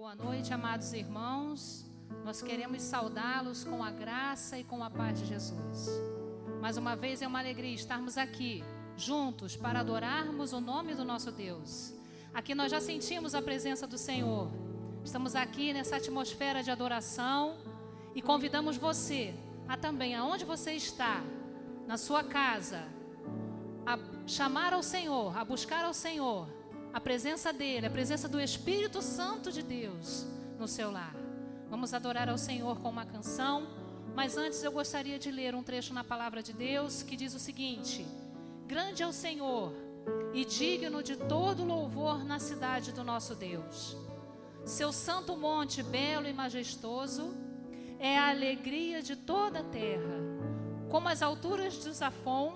Boa noite, amados irmãos. Nós queremos saudá-los com a graça e com a paz de Jesus. Mais uma vez é uma alegria estarmos aqui, juntos, para adorarmos o nome do nosso Deus. Aqui nós já sentimos a presença do Senhor. Estamos aqui nessa atmosfera de adoração e convidamos você a também, aonde você está, na sua casa, a chamar ao Senhor, a buscar ao Senhor, a presença dEle, a presença do Espírito Santo de Deus no seu lar. Vamos adorar ao Senhor com uma canção, mas antes eu gostaria de ler um trecho na Palavra de Deus que diz o seguinte: grande é o Senhor e digno de todo louvor na cidade do nosso Deus. Seu santo monte belo e majestoso é a alegria de toda a terra. Como as alturas de Zafon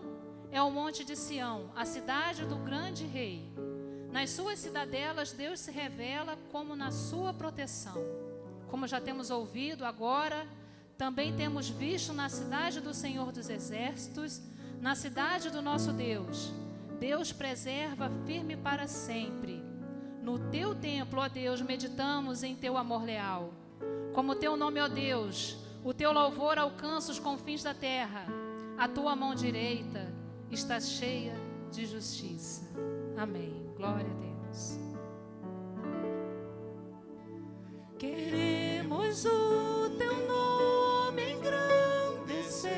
é o monte de Sião, a cidade do grande rei. Nas suas cidadelas Deus se revela como na sua proteção. Como já temos ouvido agora, também temos visto na cidade do Senhor dos Exércitos, na cidade do nosso Deus. Deus preserva firme para sempre. No teu templo, ó Deus, meditamos em teu amor leal. Como teu nome, ó Deus, o teu louvor alcança os confins da terra. A tua mão direita está cheia de justiça. Amém. Glória a Deus. Queremos o teu nome engrandecer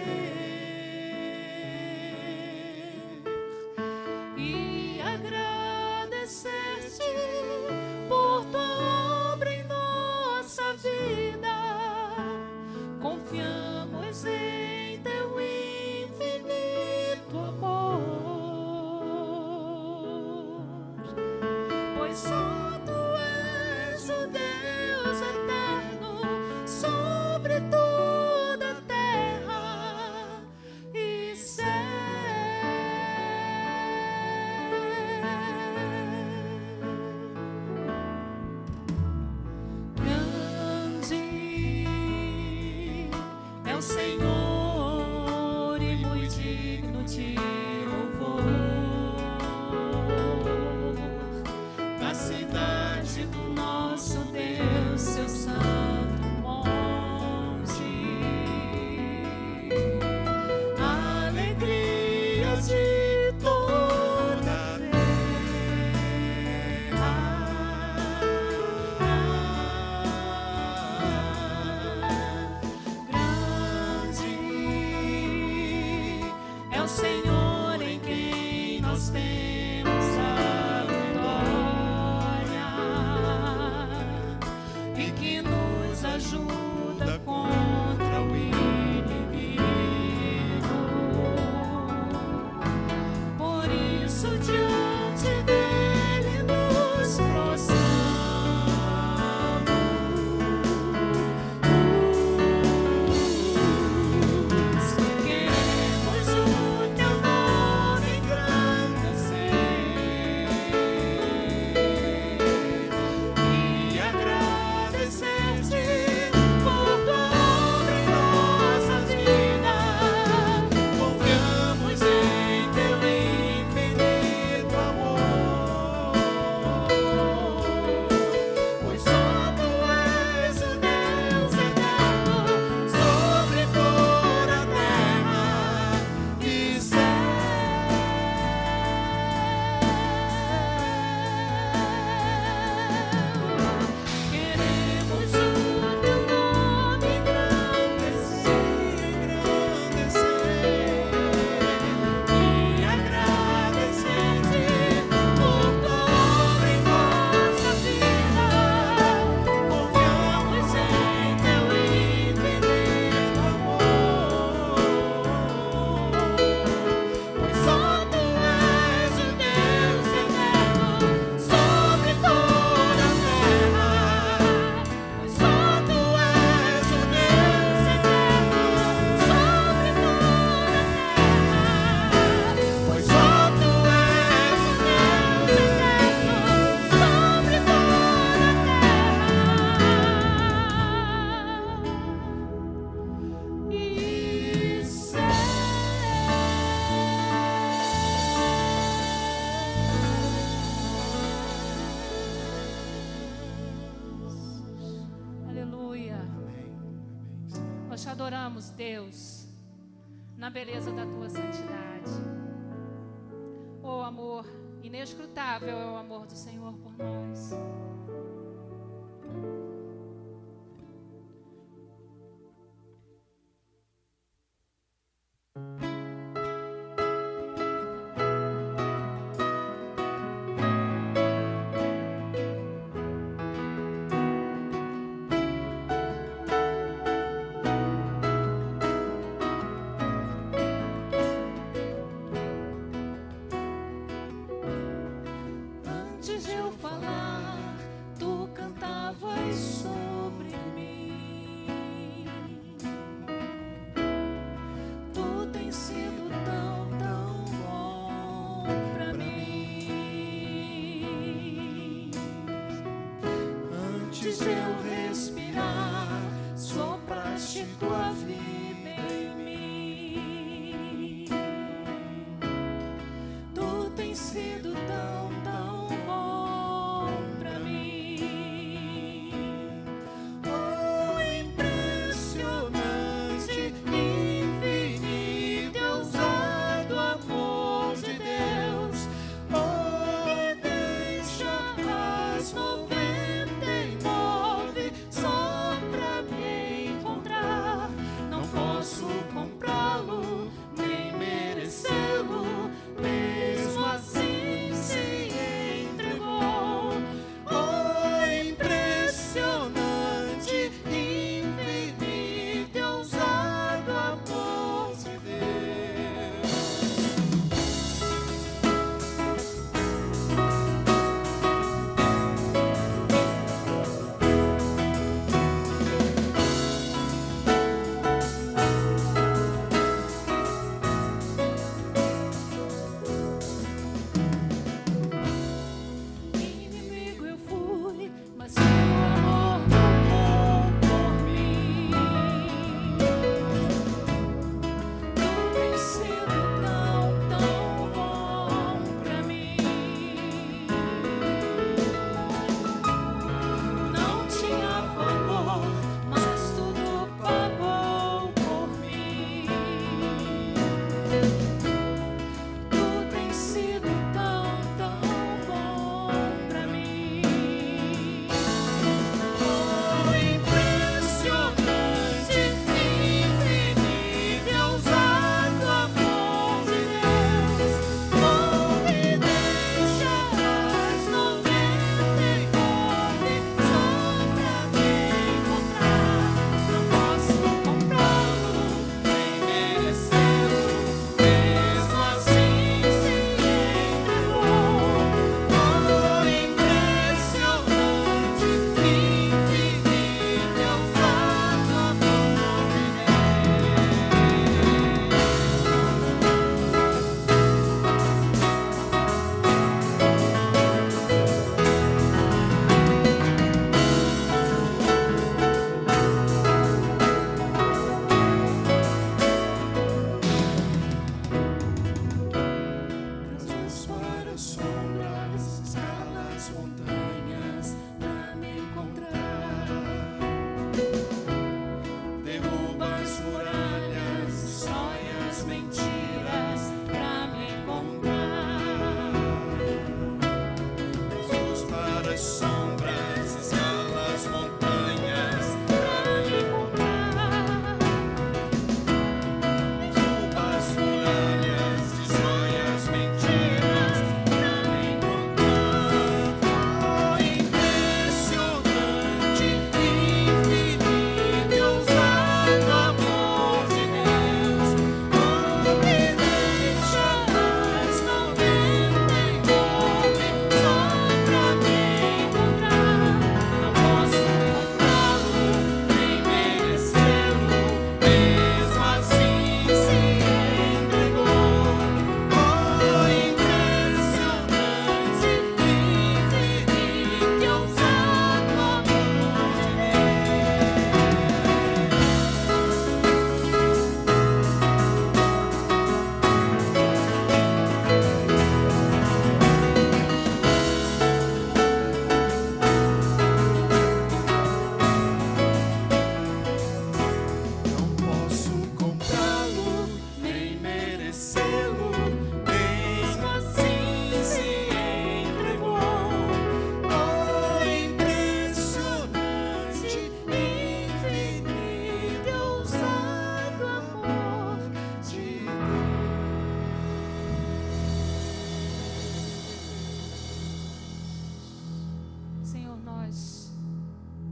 e agradecer-te por tua obra em nossa vida. Confiamos em teu infinito amor, pois só tu és o Deus eterno sobre toda a terra e céu. Grande é o Senhor e muito digno de louvor na cidade do nosso Deus, seu santo monte. Alegria de toda a grande é o Senhor em quem nós temos a vitória e que nos ajuda contra o inimigo. Por isso diante dele nos prostramos. Queremos o teu nome engrandecer e agradecer-te Nós te adoramos, Deus, na beleza da tua santidade. Oh, amor inescrutável é o amor do Senhor por nós. Antes de eu falar, tu cantavas sobre mim. Tu tens sido tão, tão bom pra mim. Antes de eu respirar, sopraste tua vida em mim. Tu tens sido tão, tão bom pra mim. Oh, impressionante, infinito e ousado amor de Deus. Oh, deixa as 99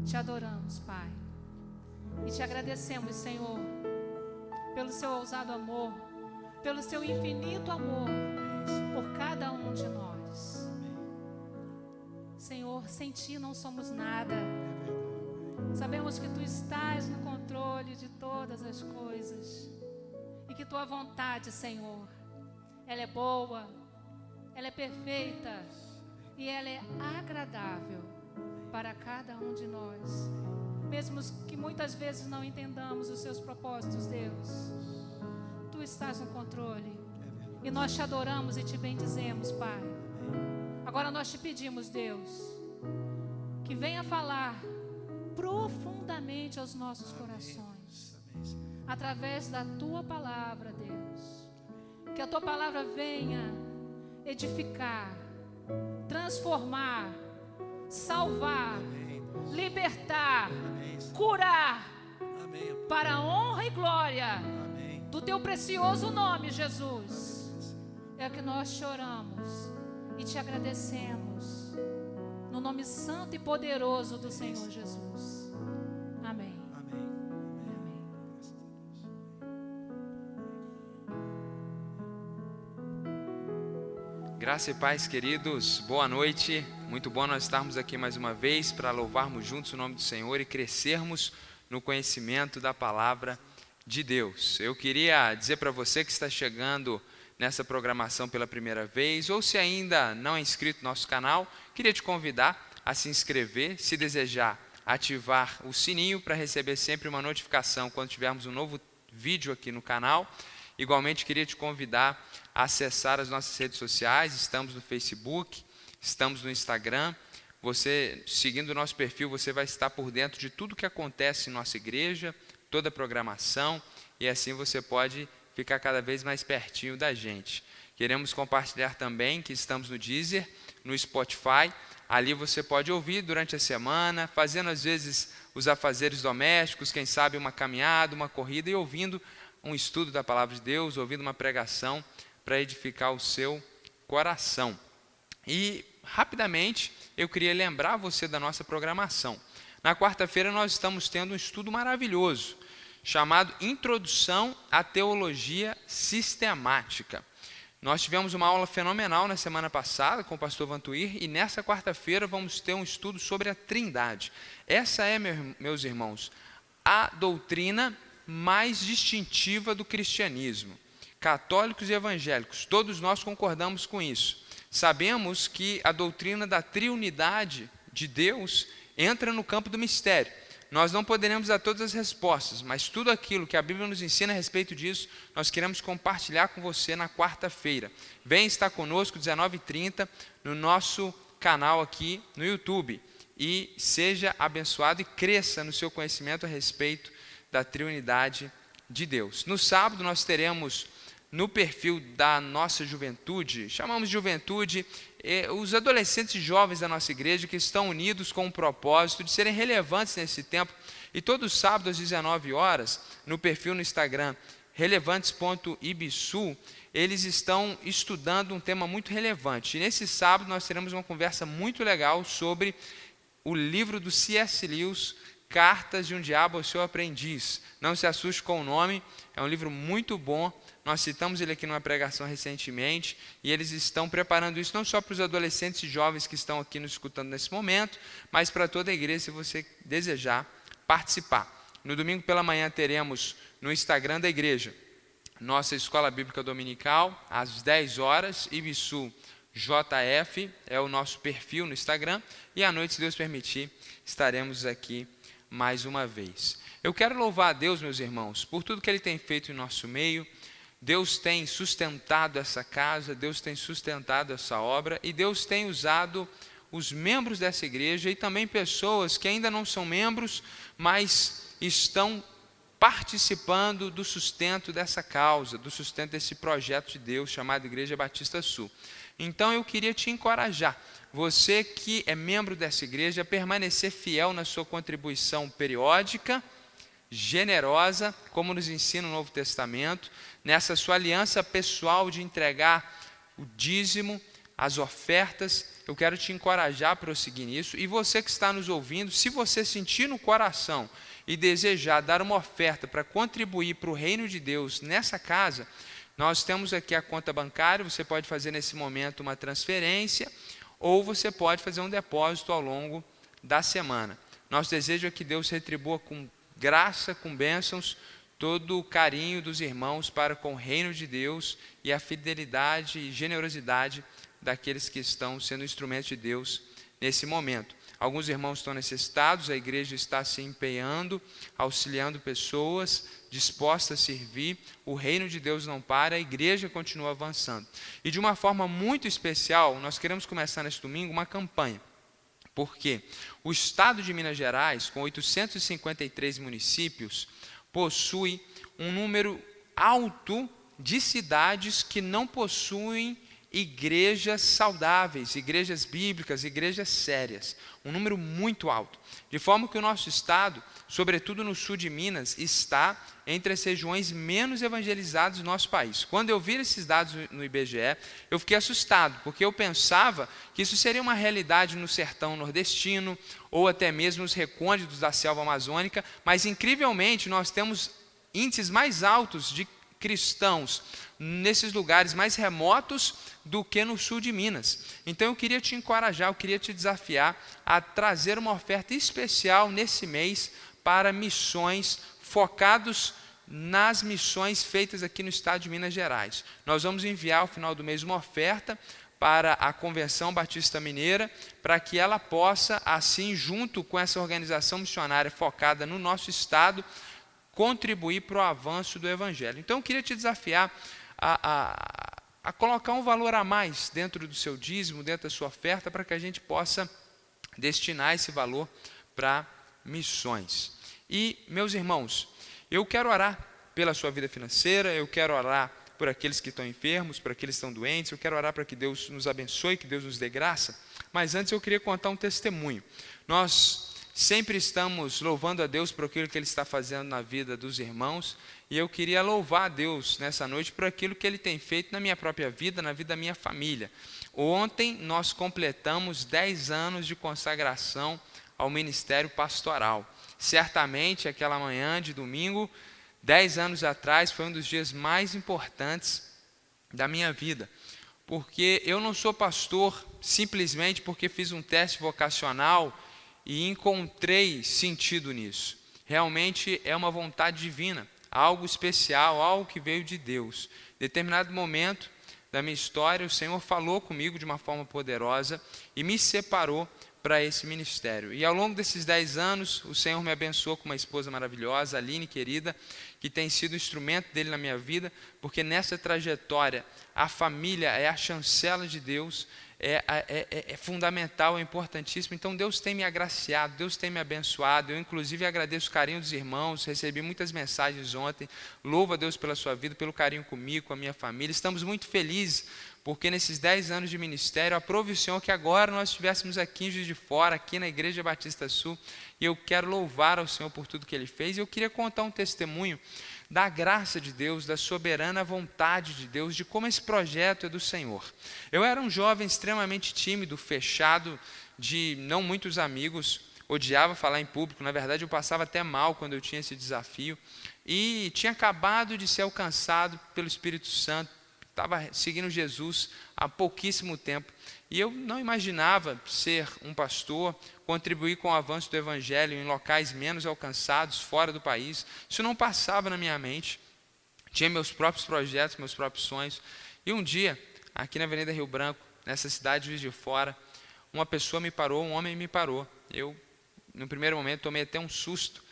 Te adoramos, Pai. E te agradecemos, Senhor, pelo seu ousado amor, pelo seu infinito amor por cada um de nós. Senhor, sem Ti não somos nada. Sabemos que Tu estás no controle de todas as coisas e que Tua vontade, Senhor, ela é boa, ela é perfeita e ela é agradável para cada um de nós. Mesmo que muitas vezes não entendamos os Seus propósitos, Deus, Tu estás no controle e nós Te adoramos e Te bendizemos, Pai. Agora nós Te pedimos, Deus, que venha falar profundamente aos nossos corações, através da Tua palavra, Deus. Que a Tua palavra venha edificar, transformar, salvar, libertar, curar, para a honra e glória do Teu precioso nome, Jesus. É o que nós choramos e Te agradecemos, no nome santo e poderoso do Senhor Jesus. Amém. Amém. Graça e paz, queridos, boa noite. Muito bom nós estarmos aqui mais uma vez para louvarmos juntos o nome do Senhor e crescermos no conhecimento da palavra de Deus. Eu queria dizer para você que está chegando nessa programação pela primeira vez, ou se ainda não é inscrito no nosso canal, queria te convidar a se inscrever, se desejar ativar o sininho para receber sempre uma notificação quando tivermos um novo vídeo aqui no canal. Igualmente, queria te convidar a acessar as nossas redes sociais. Estamos no Facebook, estamos no Instagram. Você, seguindo o nosso perfil, você vai estar por dentro de tudo que acontece em nossa igreja, toda a programação, e assim você pode ficar cada vez mais pertinho da gente. Queremos compartilhar também que estamos no Deezer, no Spotify. Ali você pode ouvir durante a semana, fazendo às vezes os afazeres domésticos, quem sabe uma caminhada, uma corrida, e ouvindo um estudo da palavra de Deus, ouvindo uma pregação para edificar o seu coração. E, rapidamente, eu queria lembrar você da nossa programação. Na quarta-feira nós estamos tendo um estudo maravilhoso, chamado Introdução à Teologia Sistemática. Nós tivemos uma aula fenomenal na semana passada com o pastor Vantuir, e nessa quarta-feira vamos ter um estudo sobre a Trindade. Essa é, meus irmãos, a doutrina mais distintiva do cristianismo. Católicos e evangélicos, todos nós concordamos com isso. Sabemos que a doutrina da triunidade de Deus entra no campo do mistério. Nós não poderemos dar todas as respostas, mas tudo aquilo que a Bíblia nos ensina a respeito disso, nós queremos compartilhar com você na quarta-feira. Vem estar conosco, 19h30, no nosso canal aqui no YouTube. E seja abençoado e cresça no seu conhecimento a respeito da triunidade de Deus. No sábado nós teremos no perfil da nossa juventude, chamamos de juventude, os adolescentes jovens da nossa igreja que estão unidos com o propósito de serem relevantes nesse tempo. E todo sábado às 19 horas, no perfil no Instagram, relevantes.ibsu, eles estão estudando um tema muito relevante. E nesse sábado nós teremos uma conversa muito legal sobre o livro do C.S. Lewis, Cartas de um Diabo ao Seu Aprendiz. Não se assuste com o nome, é um livro muito bom. Nós citamos ele aqui numa pregação recentemente, e eles estão preparando isso não só para os adolescentes e jovens que estão aqui nos escutando nesse momento, mas para toda a igreja, se você desejar participar. No domingo pela manhã teremos no Instagram da igreja nossa escola bíblica dominical, às 10 horas, Ibsu JF, é o nosso perfil no Instagram, e à noite, se Deus permitir, estaremos aqui mais uma vez. Eu quero louvar a Deus, meus irmãos, por tudo que Ele tem feito em nosso meio. Deus tem sustentado essa casa, Deus tem sustentado essa obra, e Deus tem usado os membros dessa igreja e também pessoas que ainda não são membros, mas estão participando do sustento dessa causa, do sustento desse projeto de Deus chamado Igreja Batista Sul. Então eu queria te encorajar, você que é membro dessa igreja, a permanecer fiel na sua contribuição periódica, generosa, como nos ensina o Novo Testamento, nessa sua aliança pessoal de entregar o dízimo, as ofertas eu quero te encorajar a prosseguir nisso. E você que está nos ouvindo, se você sentir no coração e desejar dar uma oferta para contribuir para o reino de Deus nessa casa, nós temos aqui a conta bancária. Você pode fazer nesse momento uma transferência ou você pode fazer um depósito ao longo da semana. Nosso desejo é que Deus retribua com graça, com bênçãos, todo o carinho dos irmãos para com o reino de Deus e a fidelidade e generosidade daqueles que estão sendo instrumentos de Deus nesse momento. Alguns irmãos estão necessitados, a igreja está se empenhando, auxiliando pessoas dispostas a servir, o reino de Deus não para, a igreja continua avançando. E de uma forma muito especial, nós queremos começar neste domingo uma campanha, porque o estado de Minas Gerais, com 853 municípios, possui um número alto de cidades que não possuem igrejas saudáveis, igrejas bíblicas, igrejas sérias, um número muito alto, de forma que o nosso estado, sobretudo no sul de Minas, está entre as regiões menos evangelizadas do nosso país. Quando eu vi esses dados no IBGE, eu fiquei assustado, porque eu pensava que isso seria uma realidade no sertão nordestino, ou até mesmo nos recônditos da selva amazônica, mas incrivelmente nós temos índices mais altos de cristãos nesses lugares mais remotos do que no sul de Minas. Então eu queria te encorajar, eu queria te desafiar a trazer uma oferta especial nesse mês para missões, focados nas missões feitas aqui no estado de Minas Gerais. Nós vamos enviar ao final do mês uma oferta para a Convenção Batista Mineira, para que ela possa, assim, junto com essa organização missionária focada no nosso estado, contribuir para o avanço do Evangelho. Então eu queria te desafiar a colocar um valor a mais dentro do seu dízimo, dentro da sua oferta, para que a gente possa destinar esse valor para missões. E, meus irmãos, eu quero orar pela sua vida financeira, eu quero orar por aqueles que estão enfermos, por aqueles que estão doentes, eu quero orar para que Deus nos abençoe, que Deus nos dê graça, mas antes eu queria contar um testemunho. Nós sempre estamos louvando a Deus por aquilo que Ele está fazendo na vida dos irmãos, e eu queria louvar a Deus nessa noite por aquilo que Ele tem feito na minha própria vida, na vida da minha família. Ontem nós completamos 10 anos de consagração ao ministério pastoral. Certamente aquela manhã de domingo, 10 anos atrás, foi um dos dias mais importantes da minha vida, porque eu não sou pastor simplesmente porque fiz um teste vocacional e encontrei sentido nisso. Realmente é uma vontade divina, algo especial, algo que veio de Deus. Em determinado momento da minha história, o Senhor falou comigo de uma forma poderosa e me separou para esse ministério. E ao longo desses 10 anos, o Senhor me abençoou com uma esposa maravilhosa, Aline, querida, que tem sido instrumento dele na minha vida, porque nessa trajetória, a família é a chancela de Deus, é fundamental, é importantíssimo. Então Deus tem me agraciado, Deus tem me abençoado. Eu inclusive agradeço o carinho dos irmãos, recebi muitas mensagens ontem. Louvo a Deus pela sua vida, pelo carinho comigo, com a minha família. Estamos muito felizes, porque nesses 10 anos de ministério, aprove o Senhor que agora nós estivéssemos aqui em Juiz de Fora, aqui na Igreja Batista Sul, e eu quero louvar ao Senhor por tudo que Ele fez. E eu queria contar um testemunho da graça de Deus, da soberana vontade de Deus, de como esse projeto é do Senhor. Eu era um jovem extremamente tímido, fechado, de não muitos amigos, odiava falar em público. Na verdade, eu passava até mal quando eu tinha esse desafio, e tinha acabado de ser alcançado pelo Espírito Santo, estava seguindo Jesus há pouquíssimo tempo, e eu não imaginava ser um pastor, contribuir com o avanço do Evangelho em locais menos alcançados, fora do país. Isso não passava na minha mente. Tinha meus próprios projetos, meus próprios sonhos. E um dia, aqui na Avenida Rio Branco, nessa cidade de Juiz de Fora, uma pessoa me parou, um homem me parou. Eu, no primeiro momento, tomei até um susto.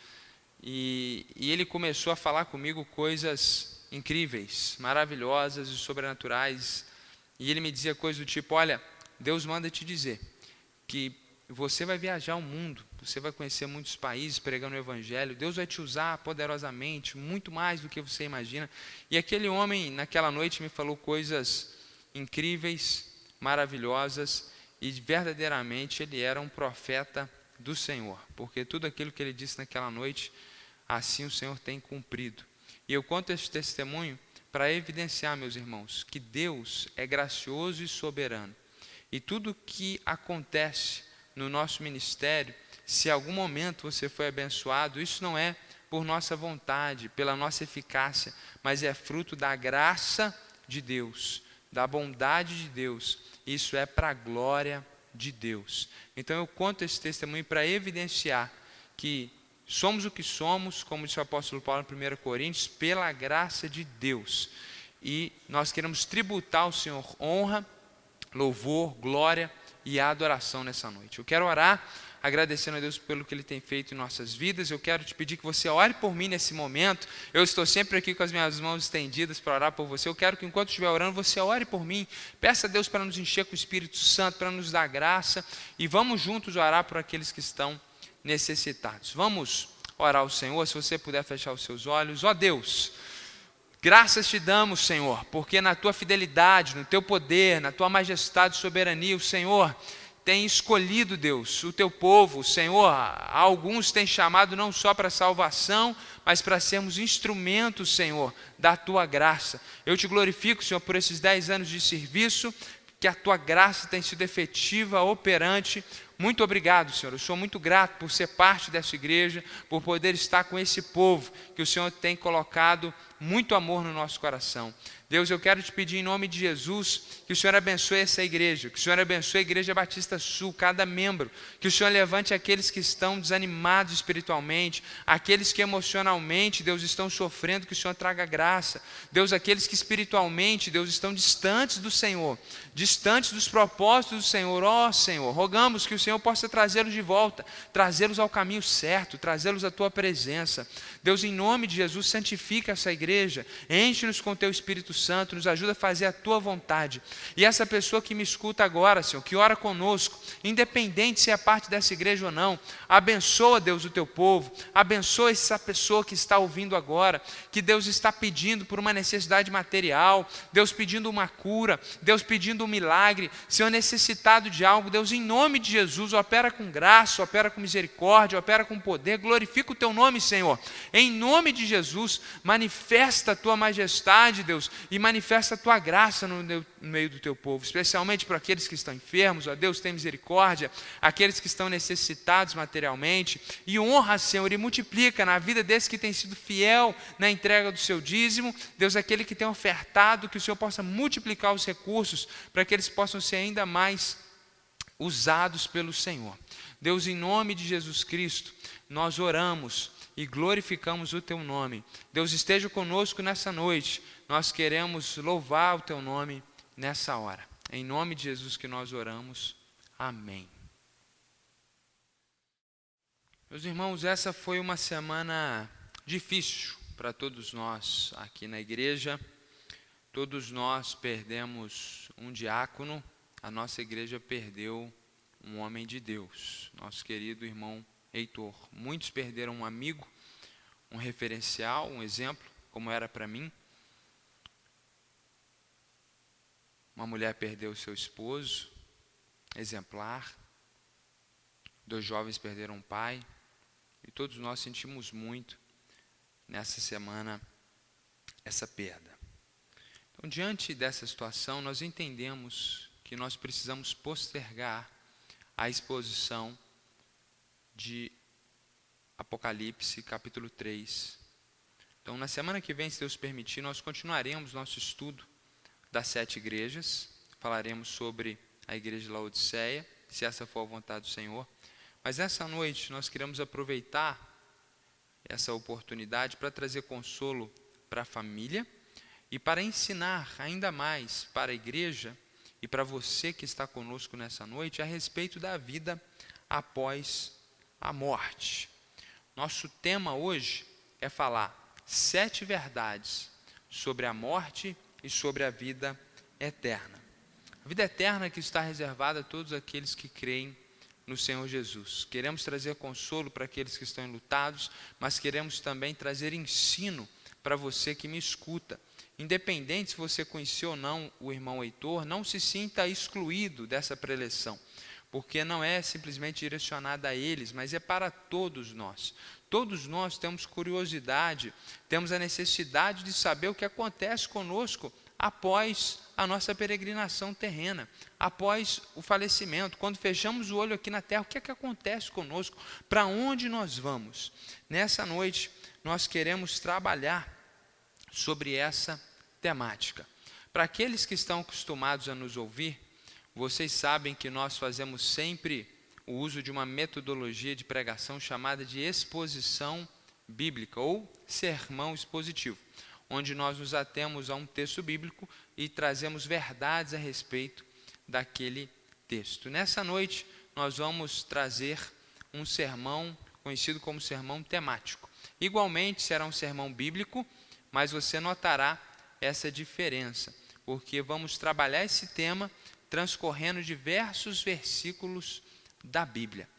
E ele começou a falar comigo coisas incríveis, maravilhosas e sobrenaturais. E ele me dizia coisas do tipo: olha, Deus manda te dizer que você vai viajar o mundo, você vai conhecer muitos países pregando o Evangelho, Deus vai te usar poderosamente, muito mais do que você imagina. E aquele homem, naquela noite, me falou coisas incríveis, maravilhosas, e verdadeiramente ele era um profeta do Senhor, porque tudo aquilo que ele disse naquela noite, assim o Senhor tem cumprido. E eu conto esse testemunho para evidenciar, meus irmãos, que Deus é gracioso e soberano. E tudo que acontece no nosso ministério, se em algum momento você foi abençoado, isso não é por nossa vontade, pela nossa eficácia, mas é fruto da graça de Deus, da bondade de Deus. Isso é para a glória de Deus. Então eu conto esse testemunho para evidenciar que somos o que somos, como disse o apóstolo Paulo em 1 Coríntios, pela graça de Deus. E nós queremos tributar ao Senhor honra, louvor, glória e adoração nessa noite. Eu quero orar agradecendo a Deus pelo que Ele tem feito em nossas vidas. Eu quero te pedir que você ore por mim nesse momento. Eu estou sempre aqui com as minhas mãos estendidas para orar por você. Eu quero que enquanto estiver orando, você ore por mim. Peça a Deus para nos encher com o Espírito Santo, para nos dar graça. E vamos juntos orar por aqueles que estão necessitados. Vamos orar ao Senhor, se você puder fechar os seus olhos. Ó Deus, graças te damos, Senhor, porque na tua fidelidade, no teu poder, na tua majestade e soberania, o Senhor tem escolhido, Deus, o teu povo. Senhor, alguns têm chamado não só para salvação, mas para sermos instrumentos, Senhor, da tua graça. Eu te glorifico, Senhor, por esses 10 anos de serviço, que a tua graça tem sido efetiva, operante. Muito obrigado, Senhor. Eu sou muito grato por ser parte dessa igreja, por poder estar com esse povo que o Senhor tem colocado muito amor no nosso coração. Deus, eu quero te pedir em nome de Jesus que o Senhor abençoe essa igreja, que o Senhor abençoe a Igreja Batista Sul, cada membro, que o Senhor levante aqueles que estão desanimados espiritualmente, aqueles que emocionalmente, Deus, estão sofrendo, que o Senhor traga graça. Deus, aqueles que espiritualmente, Deus, estão distantes do Senhor, distantes dos propósitos do Senhor. Ó Senhor, rogamos que o Senhor possa trazê-los de volta, trazê-los ao caminho certo, trazê-los à tua presença. Deus, em nome de Jesus, santifica essa igreja, enche-nos com teu Espírito Santo, nos ajuda a fazer a tua vontade. E essa pessoa que me escuta agora, Senhor, que ora conosco, independente se é parte dessa igreja ou não, abençoa, Deus, o teu povo, abençoa essa pessoa que está ouvindo agora, que Deus está pedindo por uma necessidade material, Deus pedindo uma cura, Deus pedindo um milagre, Senhor, necessitado de algo. Deus, em nome de Jesus, opera com graça, opera com misericórdia, opera com poder, glorifica o teu nome, Senhor. Em nome de Jesus, manifesta a tua majestade, Deus, e manifesta a tua graça no meio do teu povo, especialmente para aqueles que estão enfermos. Ó Deus, tem misericórdia, aqueles que estão necessitados materialmente, e honra, Senhor, e multiplica na vida desse que tem sido fiel na entrega do seu dízimo. Deus, aquele que tem ofertado, que o Senhor possa multiplicar os recursos para que eles possam ser ainda mais usados pelo Senhor. Deus, em nome de Jesus Cristo, nós oramos e glorificamos o teu nome. Deus, esteja conosco nessa noite. Nós queremos louvar o teu nome nessa hora. Em nome de Jesus que nós oramos. Amém. Meus irmãos, essa foi uma semana difícil para todos nós aqui na igreja. Todos nós perdemos um diácono. A nossa igreja perdeu um homem de Deus, nosso querido irmão Heitor. Muitos perderam um amigo, um referencial, um exemplo, como era para mim. Uma mulher perdeu seu esposo, exemplar. 2 jovens perderam um pai. E todos nós sentimos muito nessa semana essa perda. Então, diante dessa situação, nós entendemos que nós precisamos postergar a exposição de Apocalipse, capítulo 3. Então, na semana que vem, se Deus permitir, nós continuaremos nosso estudo das 7 igrejas. Falaremos sobre a igreja de Laodiceia, se essa for a vontade do Senhor. Mas nessa noite, nós queremos aproveitar essa oportunidade para trazer consolo para a família e para ensinar ainda mais para a igreja e para você que está conosco nessa noite a respeito da vida após a morte. Nosso tema hoje é falar 7 verdades sobre a morte e sobre a vida eterna. A vida eterna que está reservada a todos aqueles que creem no Senhor Jesus. Queremos trazer consolo para aqueles que estão enlutados, mas queremos também trazer ensino para você que me escuta. Independente se você conheceu ou não o irmão Heitor, não se sinta excluído dessa preleção, porque não é simplesmente direcionada a eles, mas é para todos nós. Todos nós temos curiosidade, temos a necessidade de saber o que acontece conosco após a nossa peregrinação terrena, após o falecimento. Quando fechamos o olho aqui na terra, o que é que acontece conosco? Para onde nós vamos? Nessa noite, nós queremos trabalhar sobre essa temática. Para aqueles que estão acostumados a nos ouvir, vocês sabem que nós fazemos sempre o uso de uma metodologia de pregação chamada de exposição bíblica ou sermão expositivo, onde nós nos atemos a um texto bíblico e trazemos verdades a respeito daquele texto. Nessa noite, nós vamos trazer um sermão conhecido como sermão temático. Igualmente, será um sermão bíblico, mas você notará essa diferença, porque vamos trabalhar esse tema transcorrendo diversos versículos da Bíblia.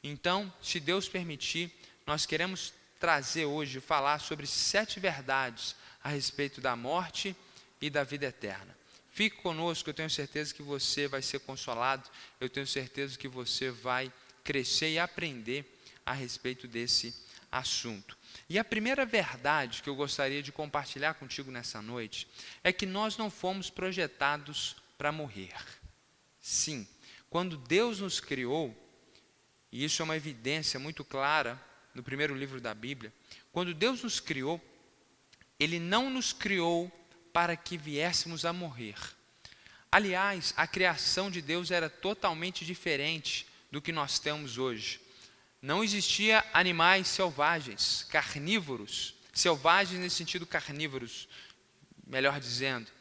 Então, se Deus permitir, nós queremos trazer hoje, falar sobre 7 verdades a respeito da morte e da vida eterna. Fique conosco, eu tenho certeza que você vai ser consolado, eu tenho certeza que você vai crescer e aprender a respeito desse assunto. E a primeira verdade que eu gostaria de compartilhar contigo nessa noite é que nós não fomos projetados para morrer. Sim, quando Deus nos criou, e isso é uma evidência muito clara no primeiro livro da Bíblia, quando Deus nos criou, Ele não nos criou para que viéssemos a morrer. Aliás, a criação de Deus era totalmente diferente do que nós temos hoje. Não existia animais selvagens, carnívoros, selvagens nesse sentido carnívoros, melhor dizendo.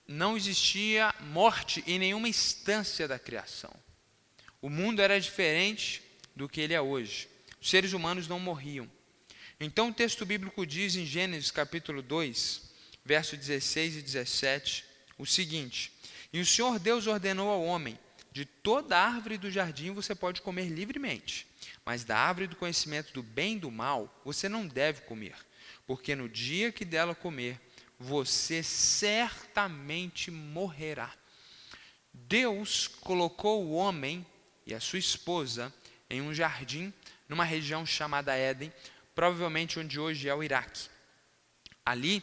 Não existia morte em nenhuma instância da criação. O mundo era diferente do que ele é hoje. Os seres humanos não morriam. Então o texto bíblico diz em Gênesis capítulo 2, verso 16 e 17, o seguinte: E o Senhor Deus ordenou ao homem, de toda árvore do jardim você pode comer livremente, mas da árvore do conhecimento do bem e do mal você não deve comer, porque no dia que dela comer, você certamente morrerá. Deus colocou o homem e a sua esposa em um jardim, numa região chamada Éden, provavelmente onde hoje é o Iraque. Ali,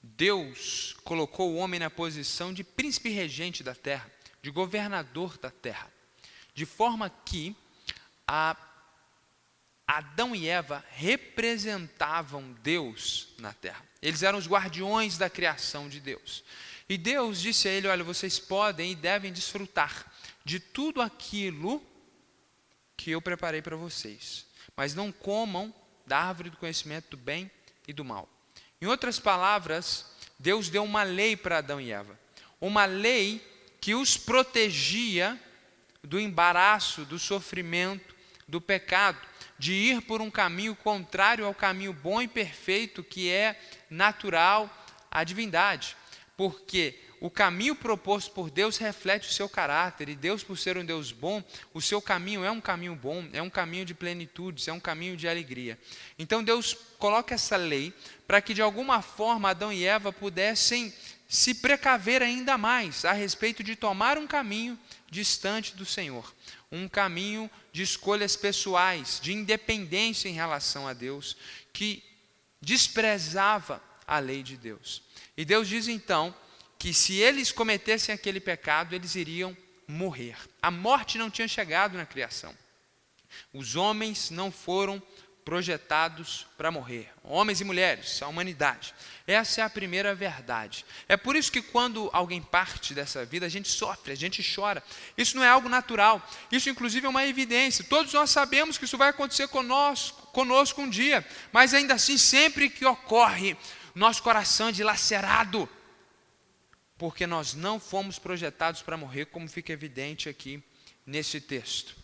Deus colocou o homem na posição de príncipe regente da terra, de governador da terra, de forma que Adão e Eva representavam Deus na terra. Eles eram os guardiões da criação de Deus. E Deus disse a ele: olha, vocês podem e devem desfrutar de tudo aquilo que eu preparei para vocês, mas não comam da árvore do conhecimento do bem e do mal. Em outras palavras, Deus deu uma lei para Adão e Eva, uma lei que os protegia do embaraço, do sofrimento, do pecado, de ir por um caminho contrário ao caminho bom e perfeito que é natural à divindade, porque o caminho proposto por Deus reflete o seu caráter, e Deus, por ser um Deus bom, o seu caminho é um caminho bom, é um caminho de plenitude, é um caminho de alegria. Então Deus coloca essa lei para que de alguma forma Adão e Eva pudessem se precaver ainda mais a respeito de tomar um caminho distante do Senhor, um caminho de escolhas pessoais, de independência em relação a Deus, que desprezava a lei de Deus. E Deus diz então que se eles cometessem aquele pecado, eles iriam morrer. A morte não tinha chegado na criação. Os homens não foram projetados para morrer. Homens e mulheres, a humanidade. Essa é a primeira verdade. É por isso que quando alguém parte dessa vida, a gente sofre, a gente chora. Isso não é algo natural. Isso, inclusive, é uma evidência. Todos nós sabemos que isso vai acontecer conosco um dia. Mas, ainda assim, sempre que ocorre, nosso coração é dilacerado, porque nós não fomos projetados para morrer, como fica evidente aqui nesse texto.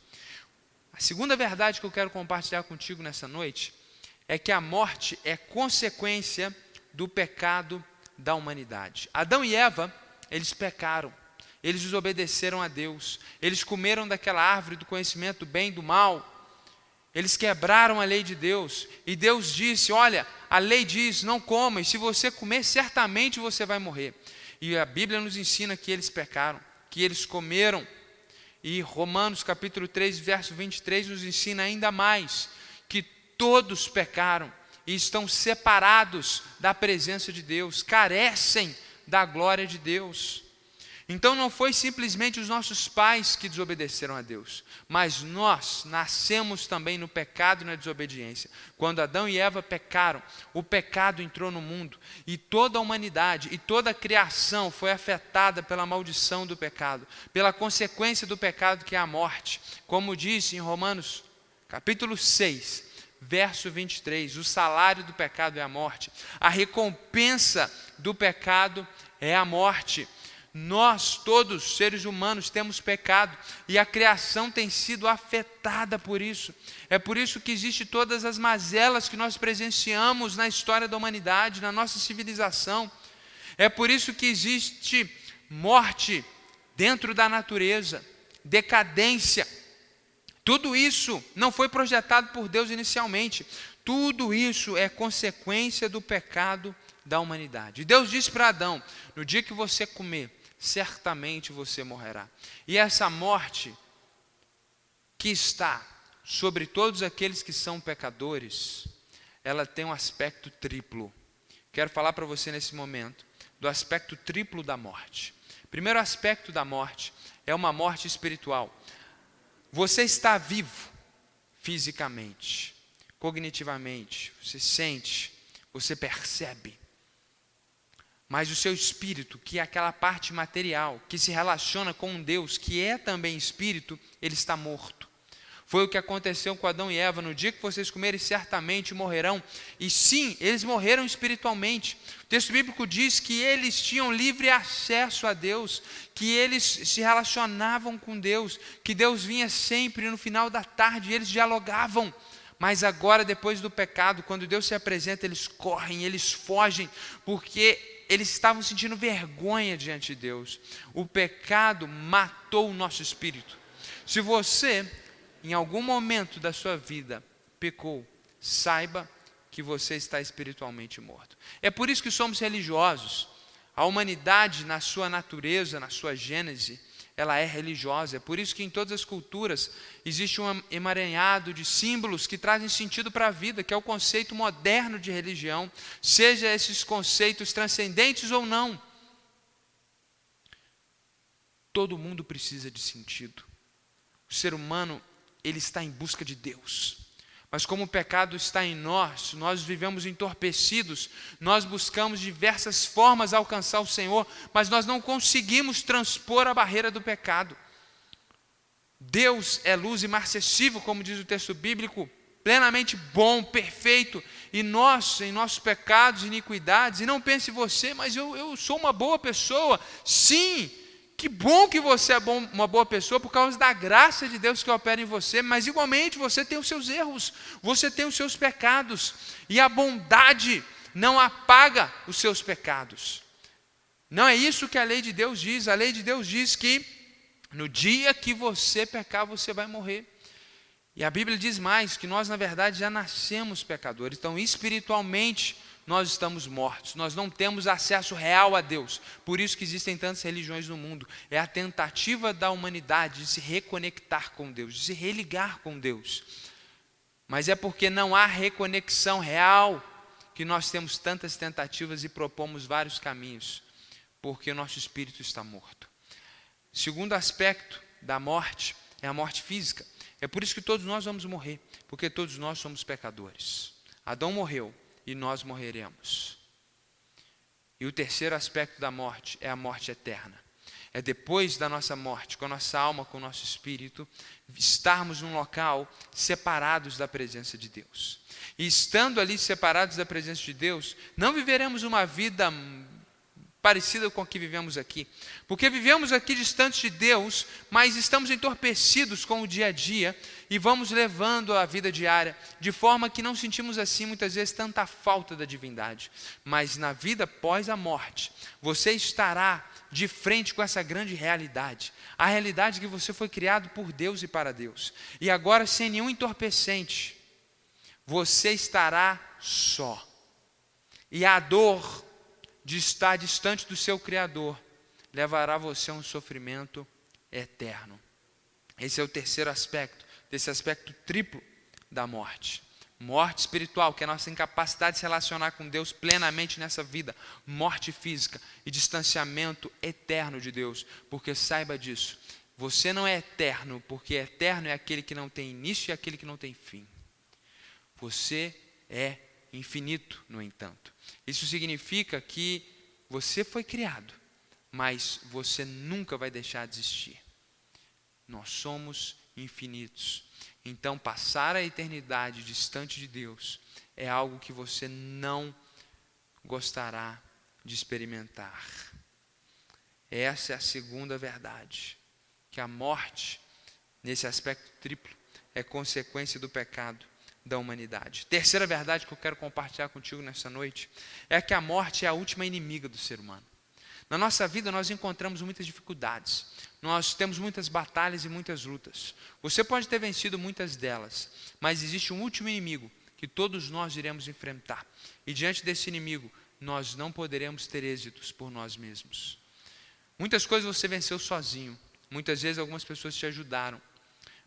A segunda verdade que eu quero compartilhar contigo nessa noite é que a morte é consequência do pecado da humanidade. Adão e Eva, eles pecaram, eles desobedeceram a Deus, eles comeram daquela árvore do conhecimento do bem e do mal, eles quebraram a lei de Deus, e Deus disse: olha, a lei diz, não coma, e se você comer, certamente você vai morrer. E a Bíblia nos ensina que eles pecaram, que eles comeram. E Romanos capítulo 3, verso 23 nos ensina ainda mais, que todos pecaram e estão separados da presença de Deus, carecem da glória de Deus. Então não foi simplesmente os nossos pais que desobedeceram a Deus, mas nós nascemos também no pecado e na desobediência. Quando Adão e Eva pecaram, o pecado entrou no mundo e toda a humanidade e toda a criação foi afetada pela maldição do pecado, pela consequência do pecado, que é a morte. Como disse em Romanos capítulo 6, verso 23, o salário do pecado é a morte, a recompensa do pecado é a morte. Nós, todos, seres humanos, temos pecado e a criação tem sido afetada por isso. É por isso que existem todas as mazelas que nós presenciamos na história da humanidade, na nossa civilização. É por isso que existe morte dentro da natureza, decadência. Tudo isso não foi projetado por Deus inicialmente. Tudo isso é consequência do pecado da humanidade. E Deus disse para Adão: no dia que você comer, certamente você morrerá. E essa morte que está sobre todos aqueles que são pecadores, ela tem um aspecto triplo. Quero falar para você nesse momento do aspecto triplo da morte. Primeiro aspecto da morte é uma morte espiritual. Você está vivo fisicamente, cognitivamente, você sente, você percebe. Mas o seu espírito, que é aquela parte material, que se relaciona com um Deus, que é também espírito, ele está morto. Foi o que aconteceu com Adão e Eva: no dia que vocês comerem, certamente morrerão. E sim, eles morreram espiritualmente. O texto bíblico diz que eles tinham livre acesso a Deus, que eles se relacionavam com Deus, que Deus vinha sempre no final da tarde e eles dialogavam. Mas agora, depois do pecado, quando Deus se apresenta, eles correm, eles fogem, porque eles estavam sentindo vergonha diante de Deus. O pecado matou o nosso espírito. Se você, em algum momento da sua vida, pecou, saiba que você está espiritualmente morto. É por isso que somos religiosos. A humanidade, na sua natureza, na sua gênese, ela é religiosa. É por isso que em todas as culturas existe um emaranhado de símbolos que trazem sentido para a vida, que é o conceito moderno de religião, seja esses conceitos transcendentes ou não. Todo mundo precisa de sentido. O ser humano, ele está em busca de Deus. Mas como o pecado está em nós vivemos entorpecidos, nós buscamos diversas formas alcançar o Senhor, mas nós não conseguimos transpor a barreira do pecado. Deus é luz imarcessível, como diz o texto bíblico, plenamente bom, perfeito, e nós, em nossos pecados e iniquidades, e não pense você, mas eu sou uma boa pessoa. Sim, que bom que você é uma boa pessoa por causa da graça de Deus que opera em você, mas igualmente você tem os seus erros, você tem os seus pecados, e a bondade não apaga os seus pecados. Não é isso que a lei de Deus diz. A lei de Deus diz que no dia que você pecar, você vai morrer. E a Bíblia diz mais, que nós na verdade já nascemos pecadores, então espiritualmente nós estamos mortos, nós não temos acesso real a Deus. Por isso que existem tantas religiões no mundo. É a tentativa da humanidade de se reconectar com Deus, de se religar com Deus. Mas é porque não há reconexão real que nós temos tantas tentativas e propomos vários caminhos, porque o nosso espírito está morto. Segundo aspecto da morte é a morte física. É por isso que todos nós vamos morrer, porque todos nós somos pecadores. Adão morreu e nós morreremos. E o terceiro aspecto da morte é a morte eterna. É depois da nossa morte, com a nossa alma, com o nosso espírito, estarmos num local separados da presença de Deus. E estando ali separados da presença de Deus, não viveremos uma vida parecida com a que vivemos aqui, porque vivemos aqui distantes de Deus, mas estamos entorpecidos com o dia a dia e vamos levando a vida diária, de forma que não sentimos assim muitas vezes tanta falta da divindade. Mas na vida após a morte, você estará de frente com essa grande realidade, a realidade que você foi criado por Deus e para Deus, e agora sem nenhum entorpecente, você estará só, e a dor de estar distante do seu Criador levará você a um sofrimento eterno. Esse é o terceiro aspecto, desse aspecto triplo da morte. Morte espiritual, que é a nossa incapacidade de se relacionar com Deus plenamente nessa vida. Morte física e distanciamento eterno de Deus. Porque saiba disso, você não é eterno, porque eterno é aquele que não tem início e aquele que não tem fim. Você é infinito, no entanto. Isso significa que você foi criado, mas você nunca vai deixar de existir. Nós somos infinitos. Então, passar a eternidade distante de Deus é algo que você não gostará de experimentar. Essa é a segunda verdade, que a morte, nesse aspecto triplo, é consequência do pecado da humanidade. Terceira verdade que eu quero compartilhar contigo nessa noite é que a morte é a última inimiga do ser humano. Na nossa vida nós encontramos muitas dificuldades, nós temos muitas batalhas e muitas lutas. Você pode ter vencido muitas delas, mas existe um último inimigo que todos nós iremos enfrentar. E diante desse inimigo, nós não poderemos ter êxitos por nós mesmos. Muitas coisas você venceu sozinho, muitas vezes algumas pessoas te ajudaram,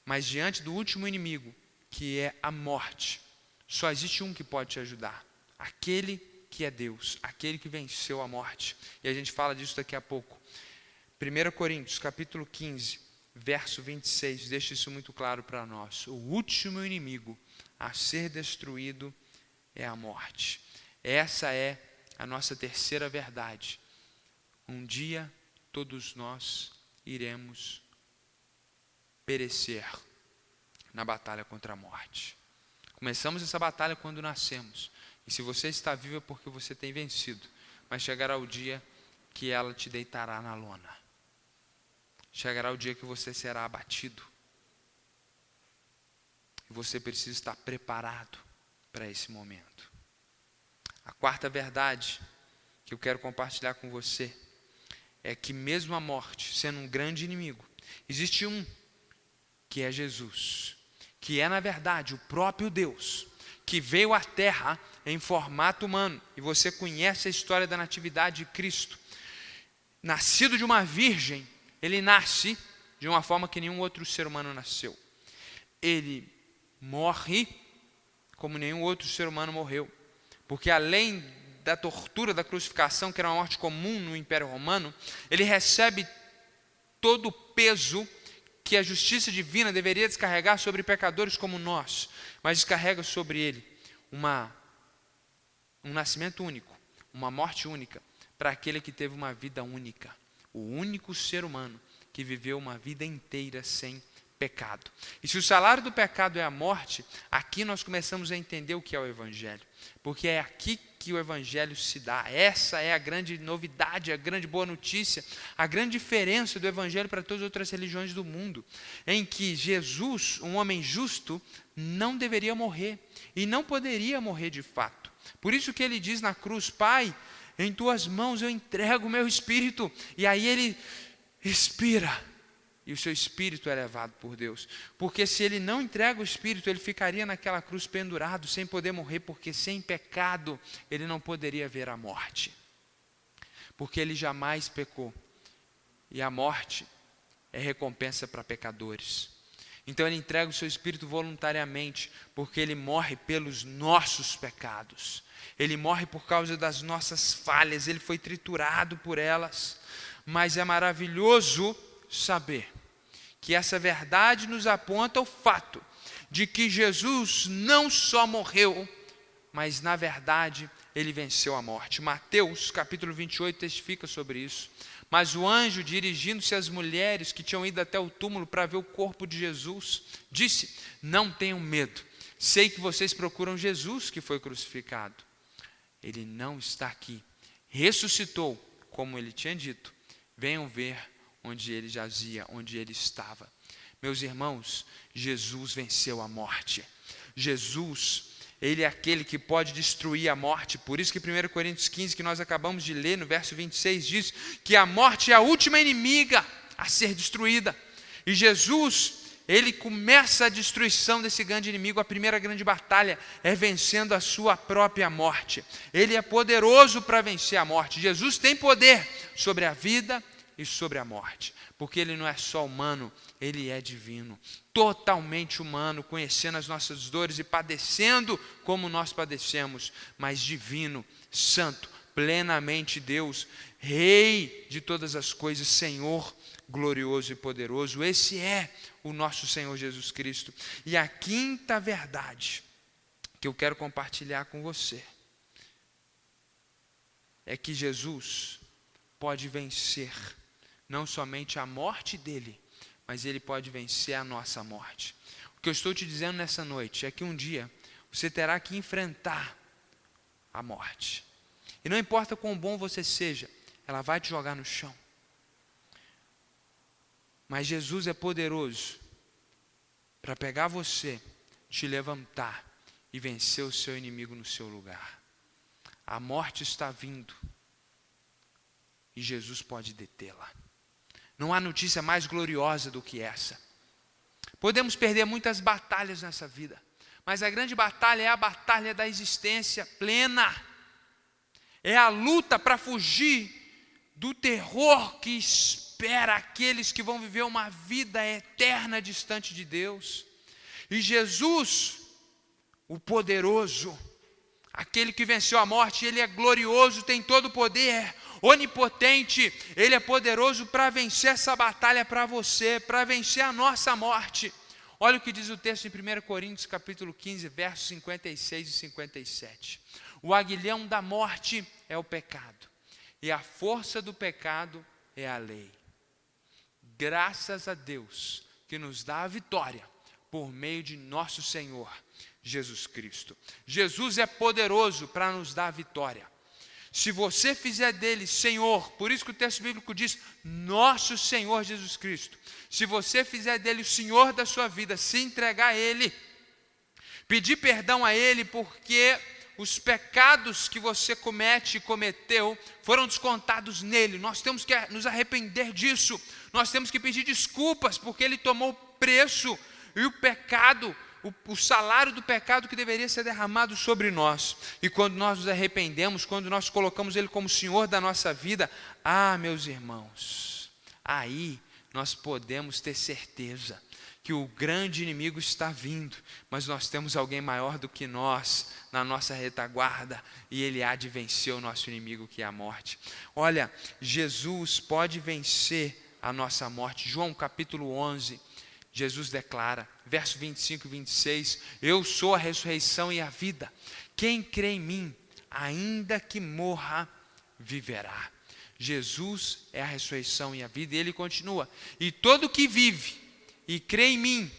mas diante do último inimigo, que é a morte, só existe um que pode te ajudar, aquele que é Deus, aquele que venceu a morte. E a gente fala disso daqui a pouco. 1 Coríntios, capítulo 15, verso 26, deixa isso muito claro para nós. O último inimigo a ser destruído é a morte. Essa é a nossa terceira verdade. Um dia todos nós iremos perecer na batalha contra a morte. Começamos essa batalha quando nascemos. E se você está vivo é porque você tem vencido. Mas chegará o dia que ela te deitará na lona. Chegará o dia que você será abatido. E você precisa estar preparado para esse momento. A quarta verdade que eu quero compartilhar com você é que mesmo a morte sendo um grande inimigo, existe um que é Jesus, que é na verdade o próprio Deus, que veio à terra em formato humano. E você conhece a história da natividade de Cristo. Nascido de uma virgem, ele nasce de uma forma que nenhum outro ser humano nasceu. Ele morre como nenhum outro ser humano morreu. Porque além da tortura, da crucificação, que era uma morte comum no Império Romano, ele recebe todo o peso que a justiça divina deveria descarregar sobre pecadores como nós, mas descarrega sobre ele um nascimento único, uma morte única, para aquele que teve uma vida única, o único ser humano que viveu uma vida inteira sem pecado. E se o salário do pecado é a morte, aqui nós começamos a entender o que é o Evangelho, porque é aqui que o Evangelho se dá. Essa é a grande novidade, a grande boa notícia, a grande diferença do Evangelho para todas as outras religiões do mundo, em que Jesus, um homem justo, não deveria morrer, e não poderia morrer de fato. Por isso que ele diz na cruz: Pai, em tuas mãos eu entrego o meu espírito, e aí ele expira, e o seu espírito é levado por Deus. Porque se ele não entrega o espírito, ele ficaria naquela cruz pendurado, sem poder morrer, porque sem pecado ele não poderia ver a morte. Porque ele jamais pecou. E a morte é recompensa para pecadores. Então ele entrega o seu espírito voluntariamente, porque ele morre pelos nossos pecados. Ele morre por causa das nossas falhas, ele foi triturado por elas. Mas é maravilhoso saber que essa verdade nos aponta o fato de que Jesus não só morreu, mas na verdade ele venceu a morte. Mateus capítulo 28 testifica sobre isso. Mas o anjo, dirigindo-se às mulheres que tinham ido até o túmulo para ver o corpo de Jesus, disse: não tenham medo, sei que vocês procuram Jesus que foi crucificado. Ele não está aqui, ressuscitou, como ele tinha dito. Venham ver onde ele jazia, onde ele estava. Meus irmãos, Jesus venceu a morte. Jesus, ele é aquele que pode destruir a morte. Por isso que 1 Coríntios 15, que nós acabamos de ler, no verso 26, diz que a morte é a última inimiga a ser destruída. E Jesus, ele começa a destruição desse grande inimigo. A primeira grande batalha é vencendo a sua própria morte. Ele é poderoso para vencer a morte. Jesus tem poder sobre a vida e sobre a morte, porque ele não é só humano, ele é divino, totalmente humano, conhecendo as nossas dores e padecendo como nós padecemos, mas divino, santo, plenamente Deus, Rei de todas as coisas, Senhor glorioso e poderoso. Esse é o nosso Senhor Jesus Cristo. E a quinta verdade que eu quero compartilhar com você é que Jesus pode vencer não somente a morte dele, mas ele pode vencer a nossa morte. O que eu estou te dizendo nessa noite é que um dia você terá que enfrentar a morte. E não importa quão bom você seja, ela vai te jogar no chão. Mas Jesus é poderoso para pegar você, te levantar e vencer o seu inimigo no seu lugar. A morte está vindo e Jesus pode detê-la. Não há notícia mais gloriosa do que essa. Podemos perder muitas batalhas nessa vida, mas a grande batalha é a batalha da existência plena. É a luta para fugir do terror que espera aqueles que vão viver uma vida eterna distante de Deus. E Jesus, o poderoso, aquele que venceu a morte, ele é glorioso, tem todo o poder, é onipotente, ele é poderoso para vencer essa batalha para você, para vencer a nossa morte. Olha o que diz o texto em 1 Coríntios capítulo 15, versos 56 e 57. O aguilhão da morte é o pecado, e a força do pecado é a lei. Graças a Deus que nos dá a vitória por meio de nosso Senhor Jesus Cristo. Jesus é poderoso para nos dar a vitória. Se você fizer dele Senhor, por isso que o texto bíblico diz nosso Senhor Jesus Cristo. Se você fizer dele o Senhor da sua vida, se entregar a ele, pedir perdão a ele, porque os pecados que você comete e cometeu foram descontados nele. Nós temos que nos arrepender disso. Nós temos que pedir desculpas, porque ele tomou preço e o pecado, o salário do pecado que deveria ser derramado sobre nós. E quando nós nos arrependemos, quando nós colocamos ele como Senhor da nossa vida, meus irmãos, aí nós podemos ter certeza que o grande inimigo está vindo, mas nós temos alguém maior do que nós na nossa retaguarda, e ele há de vencer o nosso inimigo, que é a morte. Olha, Jesus pode vencer a nossa morte. João capítulo 11, Jesus declara, verso 25 e 26, eu sou a ressurreição e a vida, quem crê em mim, ainda que morra, viverá. Jesus é a ressurreição e a vida, e ele continua, e todo que vive e crê em mim,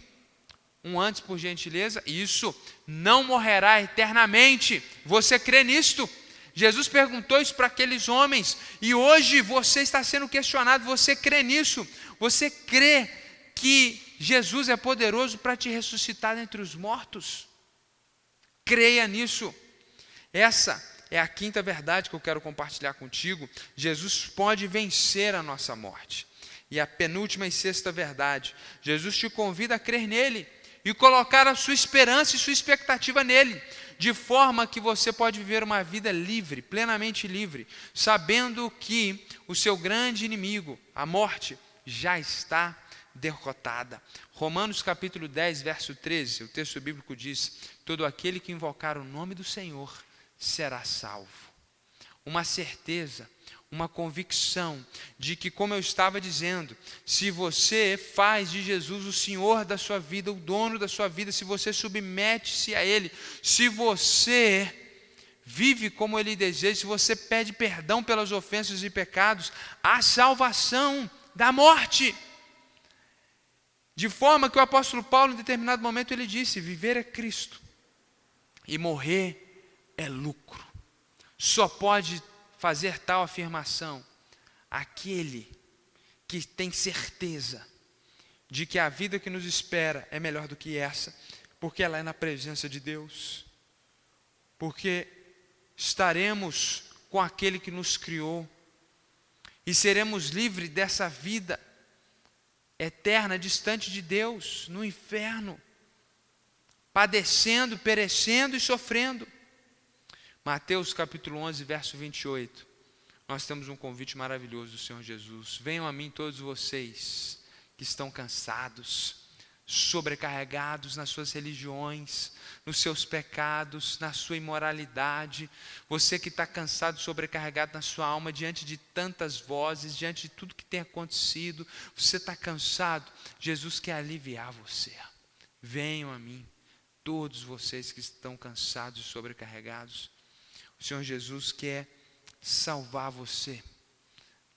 antes por gentileza, isso, não morrerá eternamente. Você crê nisto? Jesus perguntou isso para aqueles homens, e hoje você está sendo questionado, você crê nisso? Você crê que Jesus é poderoso para te ressuscitar dentre os mortos? Creia nisso. Essa é a quinta verdade que eu quero compartilhar contigo. Jesus pode vencer a nossa morte. E a penúltima e sexta verdade, Jesus te convida a crer nele e colocar a sua esperança e sua expectativa nele, de forma que você pode viver uma vida livre, plenamente livre, sabendo que o seu grande inimigo, a morte, já está derrotada. Romanos capítulo 10, verso 13, o texto bíblico diz, todo aquele que invocar o nome do Senhor será salvo. Uma certeza, uma convicção de que, como eu estava dizendo, se você faz de Jesus o Senhor da sua vida, o dono da sua vida, se você submete-se a Ele, se você vive como Ele deseja, se você pede perdão pelas ofensas e pecados, há salvação da morte. De forma que o apóstolo Paulo, em determinado momento, ele disse, viver é Cristo e morrer é lucro. Só pode fazer tal afirmação aquele que tem certeza de que a vida que nos espera é melhor do que essa, porque ela é na presença de Deus, porque estaremos com aquele que nos criou e seremos livres dessa vida eterna, distante de Deus, no inferno, padecendo, perecendo e sofrendo. Mateus capítulo 11, verso 28. nós temos um convite maravilhoso do Senhor Jesus. Venham a mim todos vocês que estão cansados, sobrecarregados nas suas religiões, nos seus pecados, na sua imoralidade. Você que está cansado, sobrecarregado na sua alma, diante de tantas vozes, diante de tudo que tem acontecido, você está cansado, Jesus quer aliviar você. Venham a mim, todos vocês que estão cansados e sobrecarregados. O Senhor Jesus quer salvar você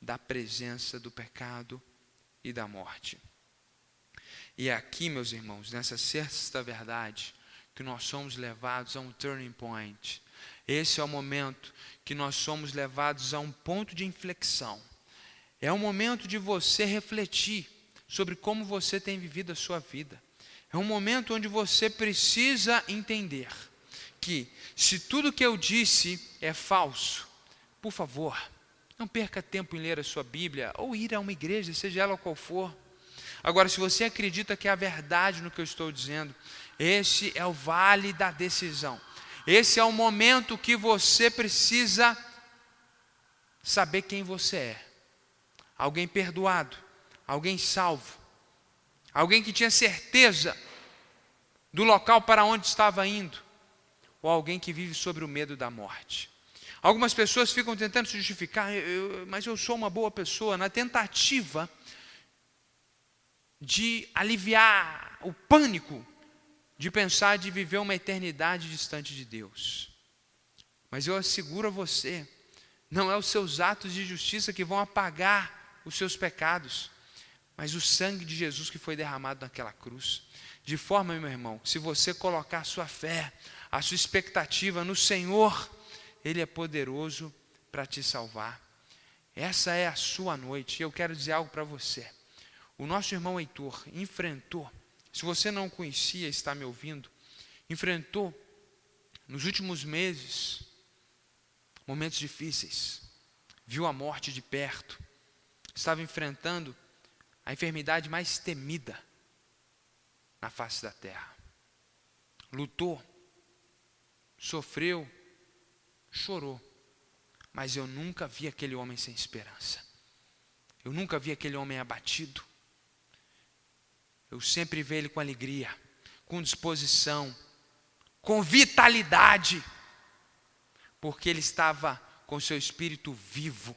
da presença do pecado e da morte. E é aqui, meus irmãos, nessa sexta verdade, que nós somos levados a um turning point. Esse é o momento que nós somos levados a um ponto de inflexão. É o momento de você refletir sobre como você tem vivido a sua vida. É um momento onde você precisa entender que, se tudo que eu disse é falso, por favor, não perca tempo em ler a sua Bíblia ou ir a uma igreja, seja ela qual for. Agora, se você acredita que é a verdade no que eu estou dizendo, esse é o vale da decisão. Esse é o momento que você precisa saber quem você é. Alguém perdoado, alguém salvo, alguém que tinha certeza do local para onde estava indo, ou alguém que vive sobre o medo da morte. Algumas pessoas ficam tentando se justificar, mas eu sou uma boa pessoa, na tentativa de aliviar o pânico de pensar de viver uma eternidade distante de Deus. Mas eu asseguro a você, não é os seus atos de justiça que vão apagar os seus pecados, mas o sangue de Jesus que foi derramado naquela cruz. De forma, meu irmão, que se você colocar a sua fé, a sua expectativa no Senhor, Ele é poderoso para te salvar. Essa é a sua noite. E eu quero dizer algo para você. O nosso irmão Heitor enfrentou, se você não conhecia, está me ouvindo, enfrentou nos últimos meses momentos difíceis, viu a morte de perto, estava enfrentando a enfermidade mais temida na face da terra. Lutou, sofreu, chorou, mas eu nunca vi aquele homem sem esperança. Eu nunca vi aquele homem abatido. Eu sempre vi ele com alegria, com disposição, com vitalidade, porque ele estava com seu espírito vivo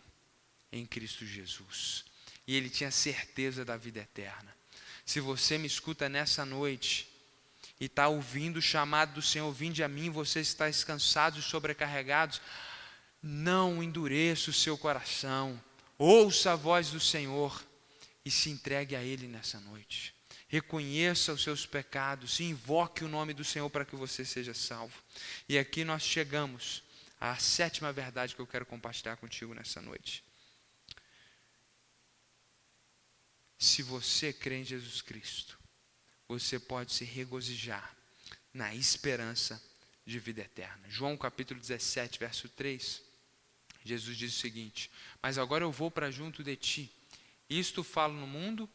em Cristo Jesus. E ele tinha certeza da vida eterna. Se você me escuta nessa noite e está ouvindo o chamado do Senhor, vinde a mim, vocês estáis cansados e sobrecarregados, não endureça o seu coração, ouça a voz do Senhor e se entregue a Ele nessa noite. Reconheça os seus pecados e invoque o nome do Senhor para que você seja salvo. E aqui nós chegamos à sétima verdade que eu quero compartilhar contigo nessa noite. Se você crê em Jesus Cristo, você pode se regozijar na esperança de vida eterna. João capítulo 17, verso 3, Jesus diz o seguinte: mas agora eu vou para junto de ti, isto falo no mundo,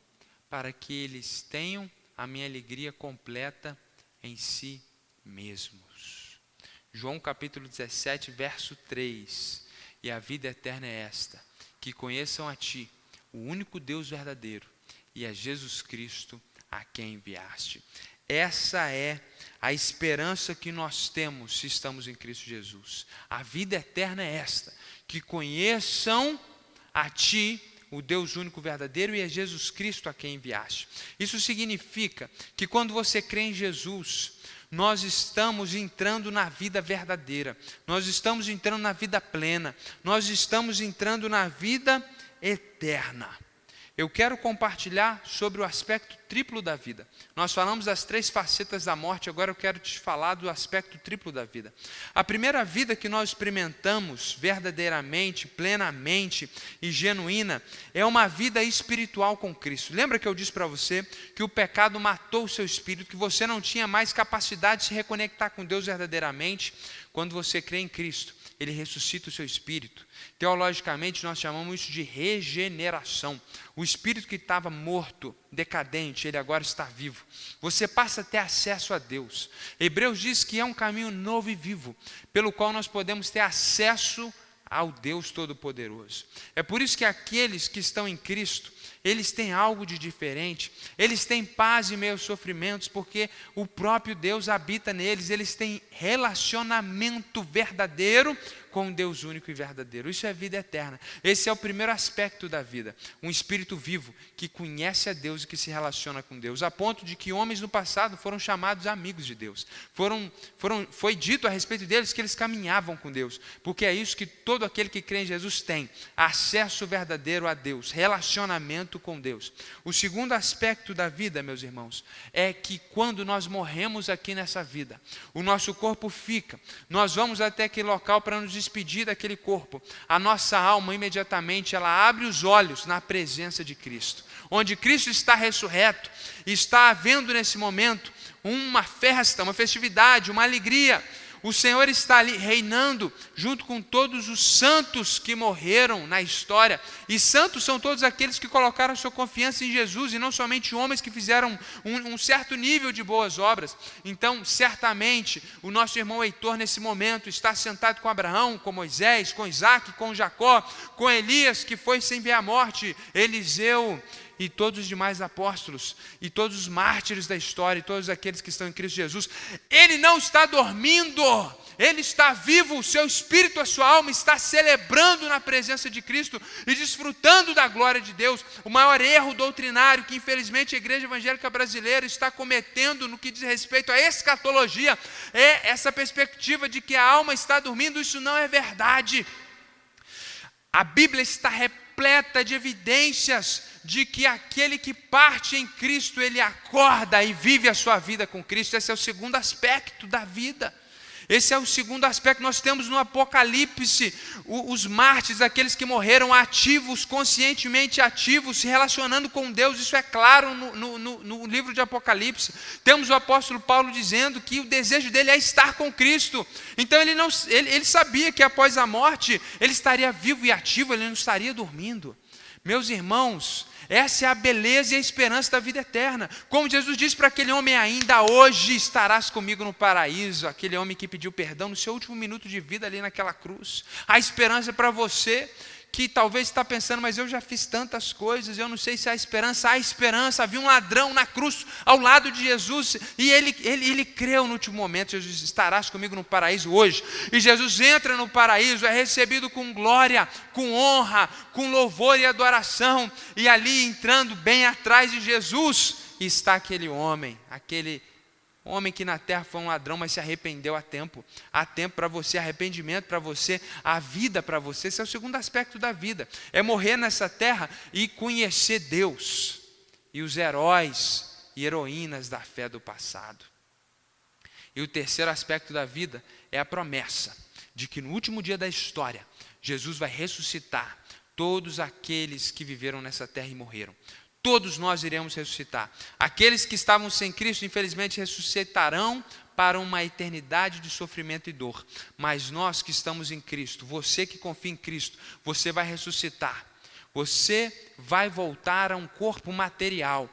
para que eles tenham a minha alegria completa em si mesmos. João capítulo 17, verso 3, e a vida eterna é esta, que conheçam a ti, o único Deus verdadeiro, e a Jesus Cristo a quem enviaste. Essa é a esperança que nós temos se estamos em Cristo Jesus. A vida eterna é esta, que conheçam a ti, o Deus único verdadeiro, e a Jesus Cristo a quem enviaste. Isso significa que quando você crê em Jesus, nós estamos entrando na vida verdadeira, nós estamos entrando na vida plena, nós estamos entrando na vida eterna. Eu quero compartilhar sobre o aspecto triplo da vida. Nós falamos das 3 facetas da morte, agora eu quero te falar do aspecto triplo da vida. A primeira vida que nós experimentamos verdadeiramente, plenamente e genuína é uma vida espiritual com Cristo. Lembra que eu disse para você que o pecado matou o seu espírito, que você não tinha mais capacidade de se reconectar com Deus verdadeiramente? Quando você crê em Cristo, Ele ressuscita o seu espírito. Teologicamente, nós chamamos isso de regeneração. O espírito que estava morto, decadente, ele agora está vivo. Você passa a ter acesso a Deus. Hebreus diz que é um caminho novo e vivo, pelo qual nós podemos ter acesso ao Deus Todo-Poderoso. É por isso que aqueles que estão em Cristo, eles têm algo de diferente, eles têm paz em meio aos sofrimentos, porque o próprio Deus habita neles, eles têm relacionamento verdadeiro com um Deus único e verdadeiro. Isso é vida eterna. Esse é o primeiro aspecto da vida. Um espírito vivo que conhece a Deus e que se relaciona com Deus, a ponto de que homens no passado foram chamados amigos de Deus. Foi dito a respeito deles que eles caminhavam com Deus, porque é isso que todo aquele que crê em Jesus tem: acesso verdadeiro a Deus, relacionamento com Deus. O segundo aspecto da vida, meus irmãos, é que quando nós morremos aqui nessa vida, o nosso corpo fica, nós vamos até aquele local para nos despedir daquele corpo. A nossa alma imediatamente ela abre os olhos na presença de Cristo, onde Cristo está ressurreto. Está havendo nesse momento uma festa, uma festividade, uma alegria. O Senhor está ali reinando junto com todos os santos que morreram na história. E santos são todos aqueles que colocaram sua confiança em Jesus, e não somente homens que fizeram um certo nível de boas obras. Então, certamente, o nosso irmão Heitor, nesse momento, está sentado com Abraão, com Moisés, com Isaac, com Jacó, com Elias, que foi sem ver a morte, Eliseu, e todos os demais apóstolos, e todos os mártires da história, e todos aqueles que estão em Cristo Jesus. Ele não está dormindo, ele está vivo, o seu espírito, a sua alma está celebrando na presença de Cristo e desfrutando da glória de Deus. O maior erro doutrinário que infelizmente a igreja evangélica brasileira está cometendo no que diz respeito à escatologia é essa perspectiva de que a alma está dormindo. Isso não é verdade. A Bíblia está repleta de evidências de que aquele que parte em Cristo, ele acorda e vive a sua vida com Cristo. Esse é o segundo aspecto da vida. Esse é o segundo aspecto. Nós temos no Apocalipse os mártires, aqueles que morreram ativos, conscientemente ativos, se relacionando com Deus. Isso é claro no livro de Apocalipse. Temos o apóstolo Paulo dizendo que o desejo dele é estar com Cristo. Então ele sabia que após a morte ele estaria vivo e ativo, ele não estaria dormindo. Meus irmãos, essa é a beleza e a esperança da vida eterna. Como Jesus disse para aquele homem: ainda hoje estarás comigo no paraíso. Aquele homem que pediu perdão no seu último minuto de vida ali naquela cruz. A esperança para você que talvez está pensando: mas eu já fiz tantas coisas, eu não sei se há esperança. Há esperança. Havia um ladrão na cruz ao lado de Jesus e ele creu no último momento. Jesus: estarás comigo no paraíso hoje. E Jesus entra no paraíso, é recebido com glória, com honra, com louvor e adoração. E ali, entrando bem atrás de Jesus, está aquele homem que na terra foi um ladrão, mas se arrependeu a tempo. Há tempo para você, arrependimento para você, a vida para você. Esse é o segundo aspecto da vida. É morrer nessa terra e conhecer Deus e os heróis e heroínas da fé do passado. E o terceiro aspecto da vida é a promessa de que no último dia da história, Jesus vai ressuscitar todos aqueles que viveram nessa terra e morreram. Todos nós iremos ressuscitar. Aqueles que estavam sem Cristo, infelizmente, ressuscitarão para uma eternidade de sofrimento e dor. Mas nós que estamos em Cristo, você que confia em Cristo, você vai ressuscitar. Você vai voltar a um corpo material.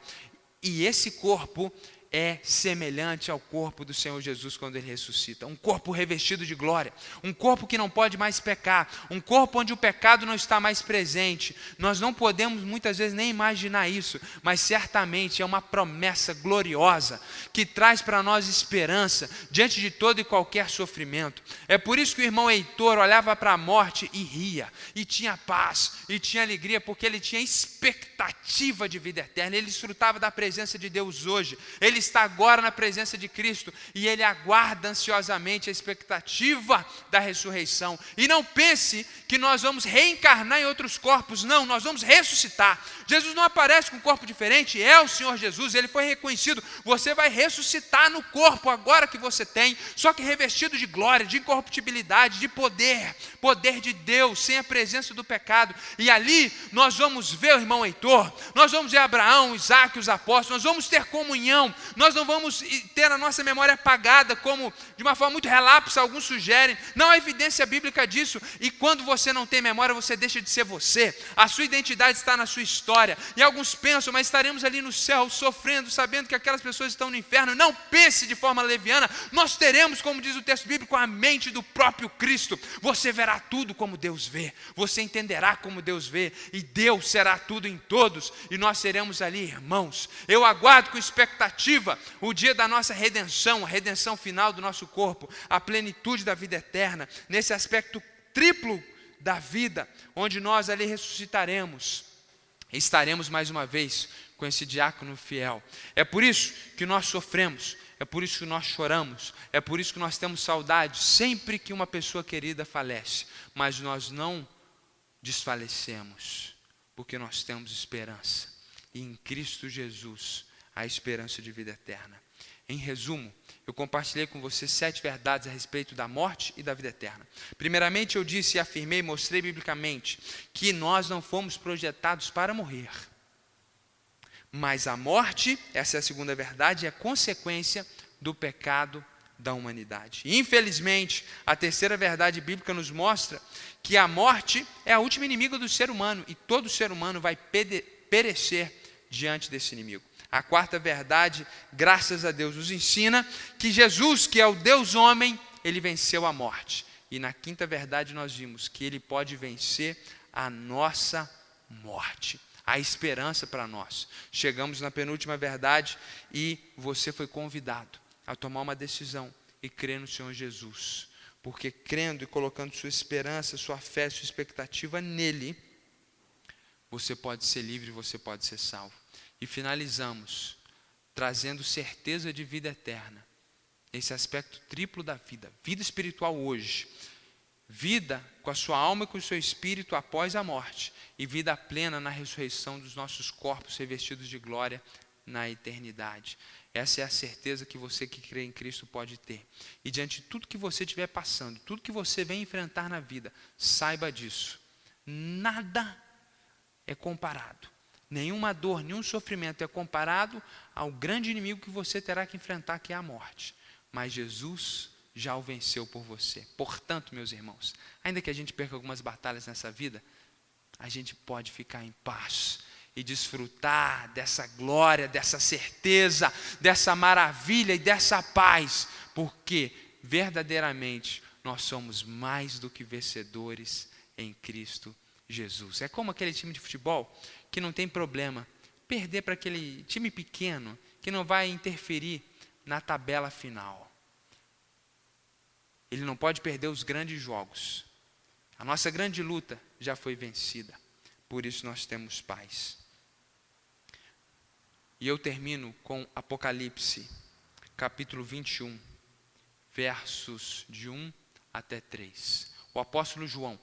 E esse corpo é semelhante ao corpo do Senhor Jesus quando Ele ressuscita. Um corpo revestido de glória, um corpo que não pode mais pecar, um corpo onde o pecado não está mais presente. Nós não podemos muitas vezes nem imaginar isso, mas certamente é uma promessa gloriosa que traz para nós esperança diante de todo e qualquer sofrimento. É por isso que o irmão Heitor olhava para a morte e ria, e tinha paz, e tinha alegria, porque ele tinha expectativa de vida eterna. Ele desfrutava da presença de Deus hoje. Ele está agora na presença de Cristo e ele aguarda ansiosamente a expectativa da ressurreição. E não pense que nós vamos reencarnar em outros corpos. Não, nós vamos ressuscitar. Jesus não aparece com um corpo diferente, é o Senhor Jesus, ele foi reconhecido. Você vai ressuscitar no corpo agora que você tem, só que revestido de glória, de incorruptibilidade, de poder de Deus, sem a presença do pecado. E ali nós vamos ver o irmão Heitor, autor, nós vamos ver Abraão, Isaac, os apóstolos, nós vamos ter comunhão, nós não vamos ter a nossa memória apagada, como de uma forma muito relapsa alguns sugerem. Não há evidência bíblica disso. E quando você não tem memória, você deixa de ser você. A sua identidade está na sua história. E alguns pensam, mas estaremos ali no céu sofrendo, sabendo que aquelas pessoas estão no inferno. Não pense de forma leviana. Nós teremos, como diz o texto bíblico, a mente do próprio Cristo. Você verá tudo como Deus vê. Você entenderá como Deus vê. E Deus será tudo em todos. E nós seremos ali irmãos. Eu aguardo com expectativa o dia da nossa redenção, a redenção final do nosso corpo, a plenitude da vida eterna, nesse aspecto triplo da vida, onde nós ali ressuscitaremos, estaremos mais uma vez com esse diácono fiel. É por isso que nós sofremos, é por isso que nós choramos, é por isso que nós temos saudade sempre que uma pessoa querida falece, mas nós não desfalecemos, porque nós temos esperança, e em Cristo Jesus a esperança de vida eterna. Em resumo, eu compartilhei com você 7 verdades a respeito da morte e da vida eterna. Primeiramente, eu disse e afirmei, mostrei biblicamente, que nós não fomos projetados para morrer. Mas a morte, essa é a segunda verdade, é consequência do pecado da humanidade. E, infelizmente, a terceira verdade bíblica nos mostra que a morte é a última inimiga do ser humano, e todo ser humano vai perecer diante desse inimigo. A quarta verdade, graças a Deus, nos ensina que Jesus, que é o Deus homem, ele venceu a morte. E na quinta verdade nós vimos que ele pode vencer a nossa morte. A esperança para nós. Chegamos na penúltima verdade e você foi convidado a tomar uma decisão e crer no Senhor Jesus. Porque crendo e colocando sua esperança, sua fé, sua expectativa nele, você pode ser livre, você pode ser salvo. E finalizamos trazendo certeza de vida eterna. Esse aspecto triplo da vida. Vida espiritual hoje. Vida com a sua alma e com o seu espírito após a morte. E vida plena na ressurreição dos nossos corpos revestidos de glória na eternidade. Essa é a certeza que você que crê em Cristo pode ter. E diante de tudo que você estiver passando, tudo que você vem enfrentar na vida, saiba disso. Nada é comparado. Nenhuma dor, nenhum sofrimento é comparado ao grande inimigo que você terá que enfrentar, que é a morte. Mas Jesus já o venceu por você. Portanto, meus irmãos, ainda que a gente perca algumas batalhas nessa vida, a gente pode ficar em paz e desfrutar dessa glória, dessa certeza, dessa maravilha e dessa paz, porque verdadeiramente nós somos mais do que vencedores em Cristo Jesus. É como aquele time de futebol que não tem problema perder para aquele time pequeno que não vai interferir na tabela final. Ele não pode perder os grandes jogos. A nossa grande luta já foi vencida. Por isso nós temos paz. E eu termino com Apocalipse, capítulo 21, versos de 1 até 3. O apóstolo João,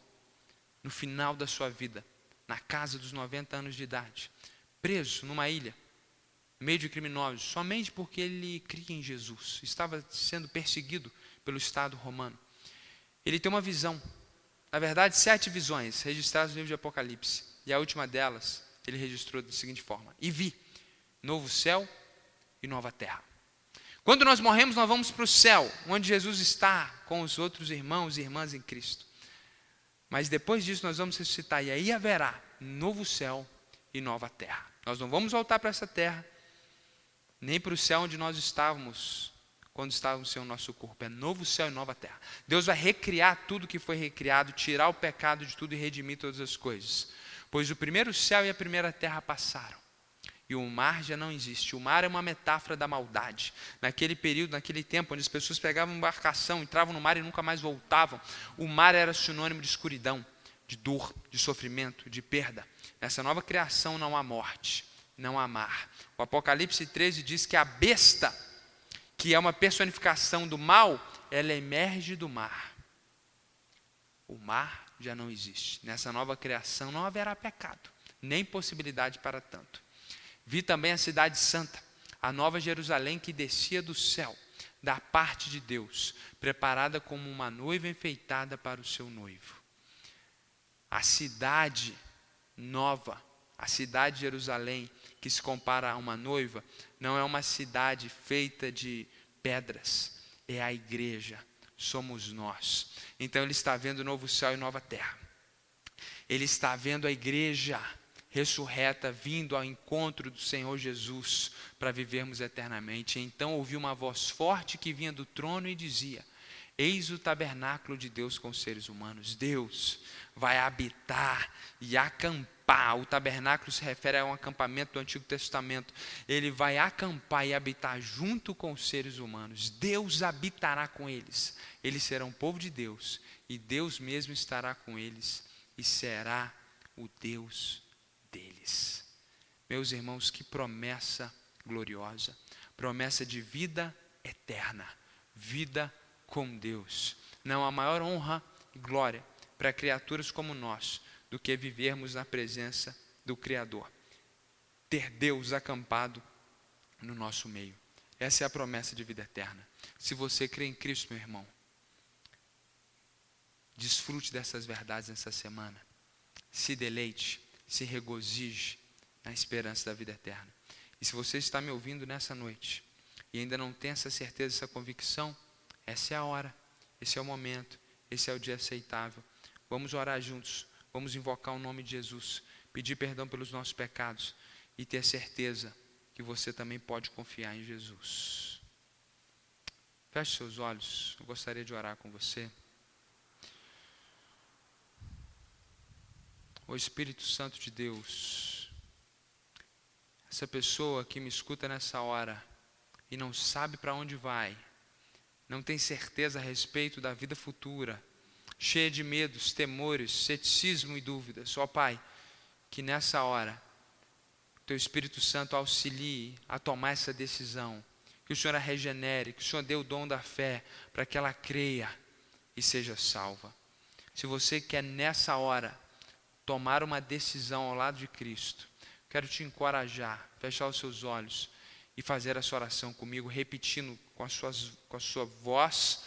no final da sua vida, na casa dos 90 anos de idade, preso numa ilha, no meio de criminosos, somente porque ele cria em Jesus, estava sendo perseguido pelo Estado romano. Ele tem uma visão, na verdade 7 visões, registradas no livro de Apocalipse, e a última delas, ele registrou da seguinte forma: e vi novo céu e nova terra. Quando nós morremos, nós vamos para o céu, onde Jesus está com os outros irmãos e irmãs em Cristo. Mas depois disso nós vamos ressuscitar, e aí haverá novo céu e nova terra. Nós não vamos voltar para essa terra, nem para o céu onde nós estávamos, quando estávamos sem o nosso corpo. É novo céu e nova terra. Deus vai recriar tudo que foi recriado, tirar o pecado de tudo e redimir todas as coisas. Pois o primeiro céu e a primeira terra passaram, e o mar já não existe. O mar é uma metáfora da maldade. Naquele período, naquele tempo, onde as pessoas pegavam uma embarcação, entravam no mar e nunca mais voltavam, o mar era sinônimo de escuridão, de dor, de sofrimento, de perda. Nessa nova criação não há morte, não há mar. O Apocalipse 13 diz que a besta, que é uma personificação do mal, ela emerge do mar. O mar já não existe. Nessa nova criação não haverá pecado, nem possibilidade para tanto. Vi também a cidade santa, a nova Jerusalém que descia do céu, da parte de Deus, preparada como uma noiva enfeitada para o seu noivo. A cidade nova A cidade de Jerusalém, que se compara a uma noiva, não é uma cidade feita de pedras, é a igreja, somos nós. Então ele está vendo novo céu e nova terra. Ele está vendo a igreja ressurreta vindo ao encontro do Senhor Jesus para vivermos eternamente. Então ouviu uma voz forte que vinha do trono e dizia: eis o tabernáculo de Deus com os seres humanos. Deus vai habitar e acampar. O tabernáculo se refere a um acampamento do Antigo Testamento. Ele vai acampar e habitar junto com os seres humanos. Deus habitará com eles. Eles serão povo de Deus e Deus mesmo estará com eles e será o Deus deles. Meus irmãos, que promessa gloriosa. Promessa de vida eterna. Vida com Deus. Não há maior honra e glória para criaturas como nós do que vivermos na presença do Criador. Ter Deus acampado no nosso meio. Essa é a promessa de vida eterna. Se você crê em Cristo, meu irmão, desfrute dessas verdades nessa semana. Se deleite, se regozije na esperança da vida eterna. E se você está me ouvindo nessa noite e ainda não tem essa certeza, essa convicção, essa é a hora, esse é o momento, esse é o dia aceitável. Vamos orar juntos, vamos invocar o nome de Jesus, pedir perdão pelos nossos pecados e ter certeza que você também pode confiar em Jesus. Feche seus olhos, eu gostaria de orar com você. O Espírito Santo de Deus, essa pessoa que me escuta nessa hora e não sabe para onde vai, não tem certeza a respeito da vida futura, cheia de medos, temores, ceticismo e dúvidas. Ó Pai, que nessa hora Teu Espírito Santo auxilie a tomar essa decisão, que o Senhor a regenere, que o Senhor dê o dom da fé para que ela creia e seja salva. Se você quer nessa hora tomar uma decisão ao lado de Cristo, quero te encorajar, fechar os seus olhos e fazer essa oração comigo, repetindo com a sua voz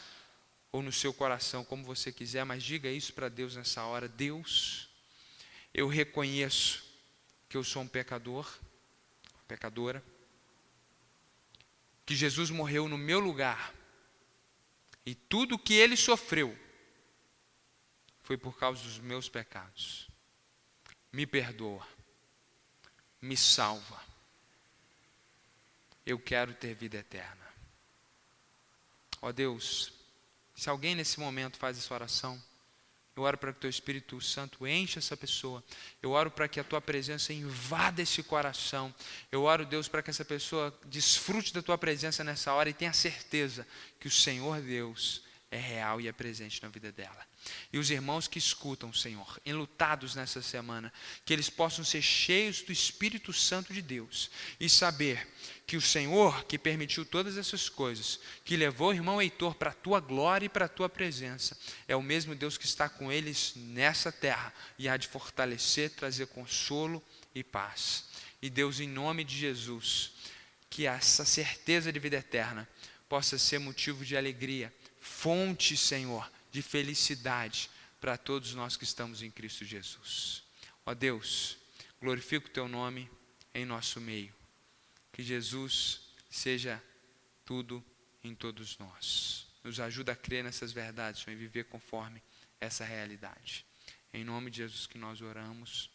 ou no seu coração, como você quiser, mas diga isso para Deus nessa hora. Deus, eu reconheço que eu sou um pecador, pecadora, que Jesus morreu no meu lugar e tudo que Ele sofreu foi por causa dos meus pecados. Me perdoa, me salva. Eu quero ter vida eterna. Ó Deus, se alguém nesse momento faz essa oração, eu oro para que o Teu Espírito Santo enche essa pessoa. Eu oro para que a Tua presença invada esse coração. Eu oro, Deus, para que essa pessoa desfrute da Tua presença nessa hora e tenha certeza que o Senhor Deus é real e é presente na vida dela. E os irmãos que escutam, Senhor, enlutados nessa semana, que eles possam ser cheios do Espírito Santo de Deus e saber que o Senhor que permitiu todas essas coisas, que levou o irmão Heitor para a Tua glória e para a Tua presença, é o mesmo Deus que está com eles nessa terra e há de fortalecer, trazer consolo e paz. E Deus, em nome de Jesus, que essa certeza de vida eterna possa ser motivo de alegria, fonte, Senhor, de felicidade para todos nós que estamos em Cristo Jesus. Ó Deus, glorifica o Teu nome em nosso meio. Que Jesus seja tudo em todos nós. Nos ajuda a crer nessas verdades, Senhor, e viver conforme essa realidade. Em nome de Jesus que nós oramos.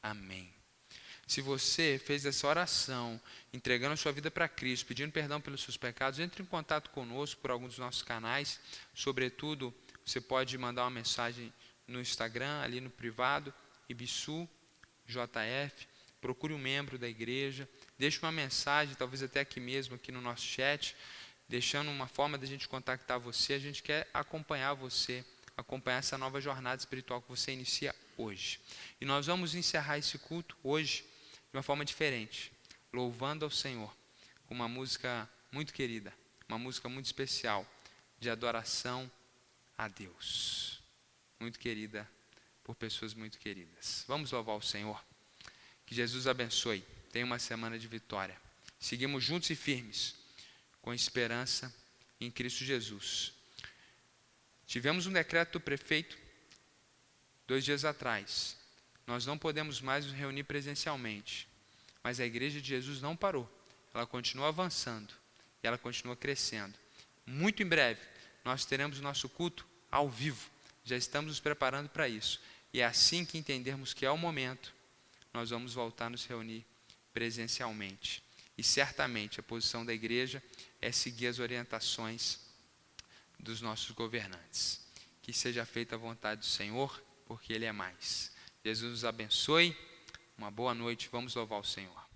Amém. Se você fez essa oração, entregando a sua vida para Cristo, pedindo perdão pelos seus pecados, entre em contato conosco por alguns dos nossos canais. Sobretudo, você pode mandar uma mensagem no Instagram, ali no privado, IBSU, JF. Procure um membro da igreja, deixe uma mensagem, talvez até aqui mesmo, aqui no nosso chat, deixando uma forma de a gente contactar você. A gente quer acompanhar você, acompanhar essa nova jornada espiritual que você inicia hoje. E nós vamos encerrar esse culto hoje de uma forma diferente, louvando ao Senhor, com uma música muito querida, uma música muito especial, de adoração a Deus, muito querida por pessoas muito queridas. Vamos louvar o Senhor. Que Jesus abençoe. Tenha uma semana de vitória. Seguimos juntos e firmes, com esperança em Cristo Jesus. Tivemos um decreto do prefeito 2 dias atrás, nós não podemos mais nos reunir presencialmente, mas a igreja de Jesus não parou, ela continua avançando e ela continua crescendo. Muito em breve nós teremos o nosso culto ao vivo, já estamos nos preparando para isso, e é assim que entendermos que é o momento, nós vamos voltar a nos reunir presencialmente. E certamente a posição da igreja é seguir as orientações dos nossos governantes. Que seja feita a vontade do Senhor, porque Ele é mais. Jesus nos abençoe. Uma boa noite. Vamos louvar o Senhor.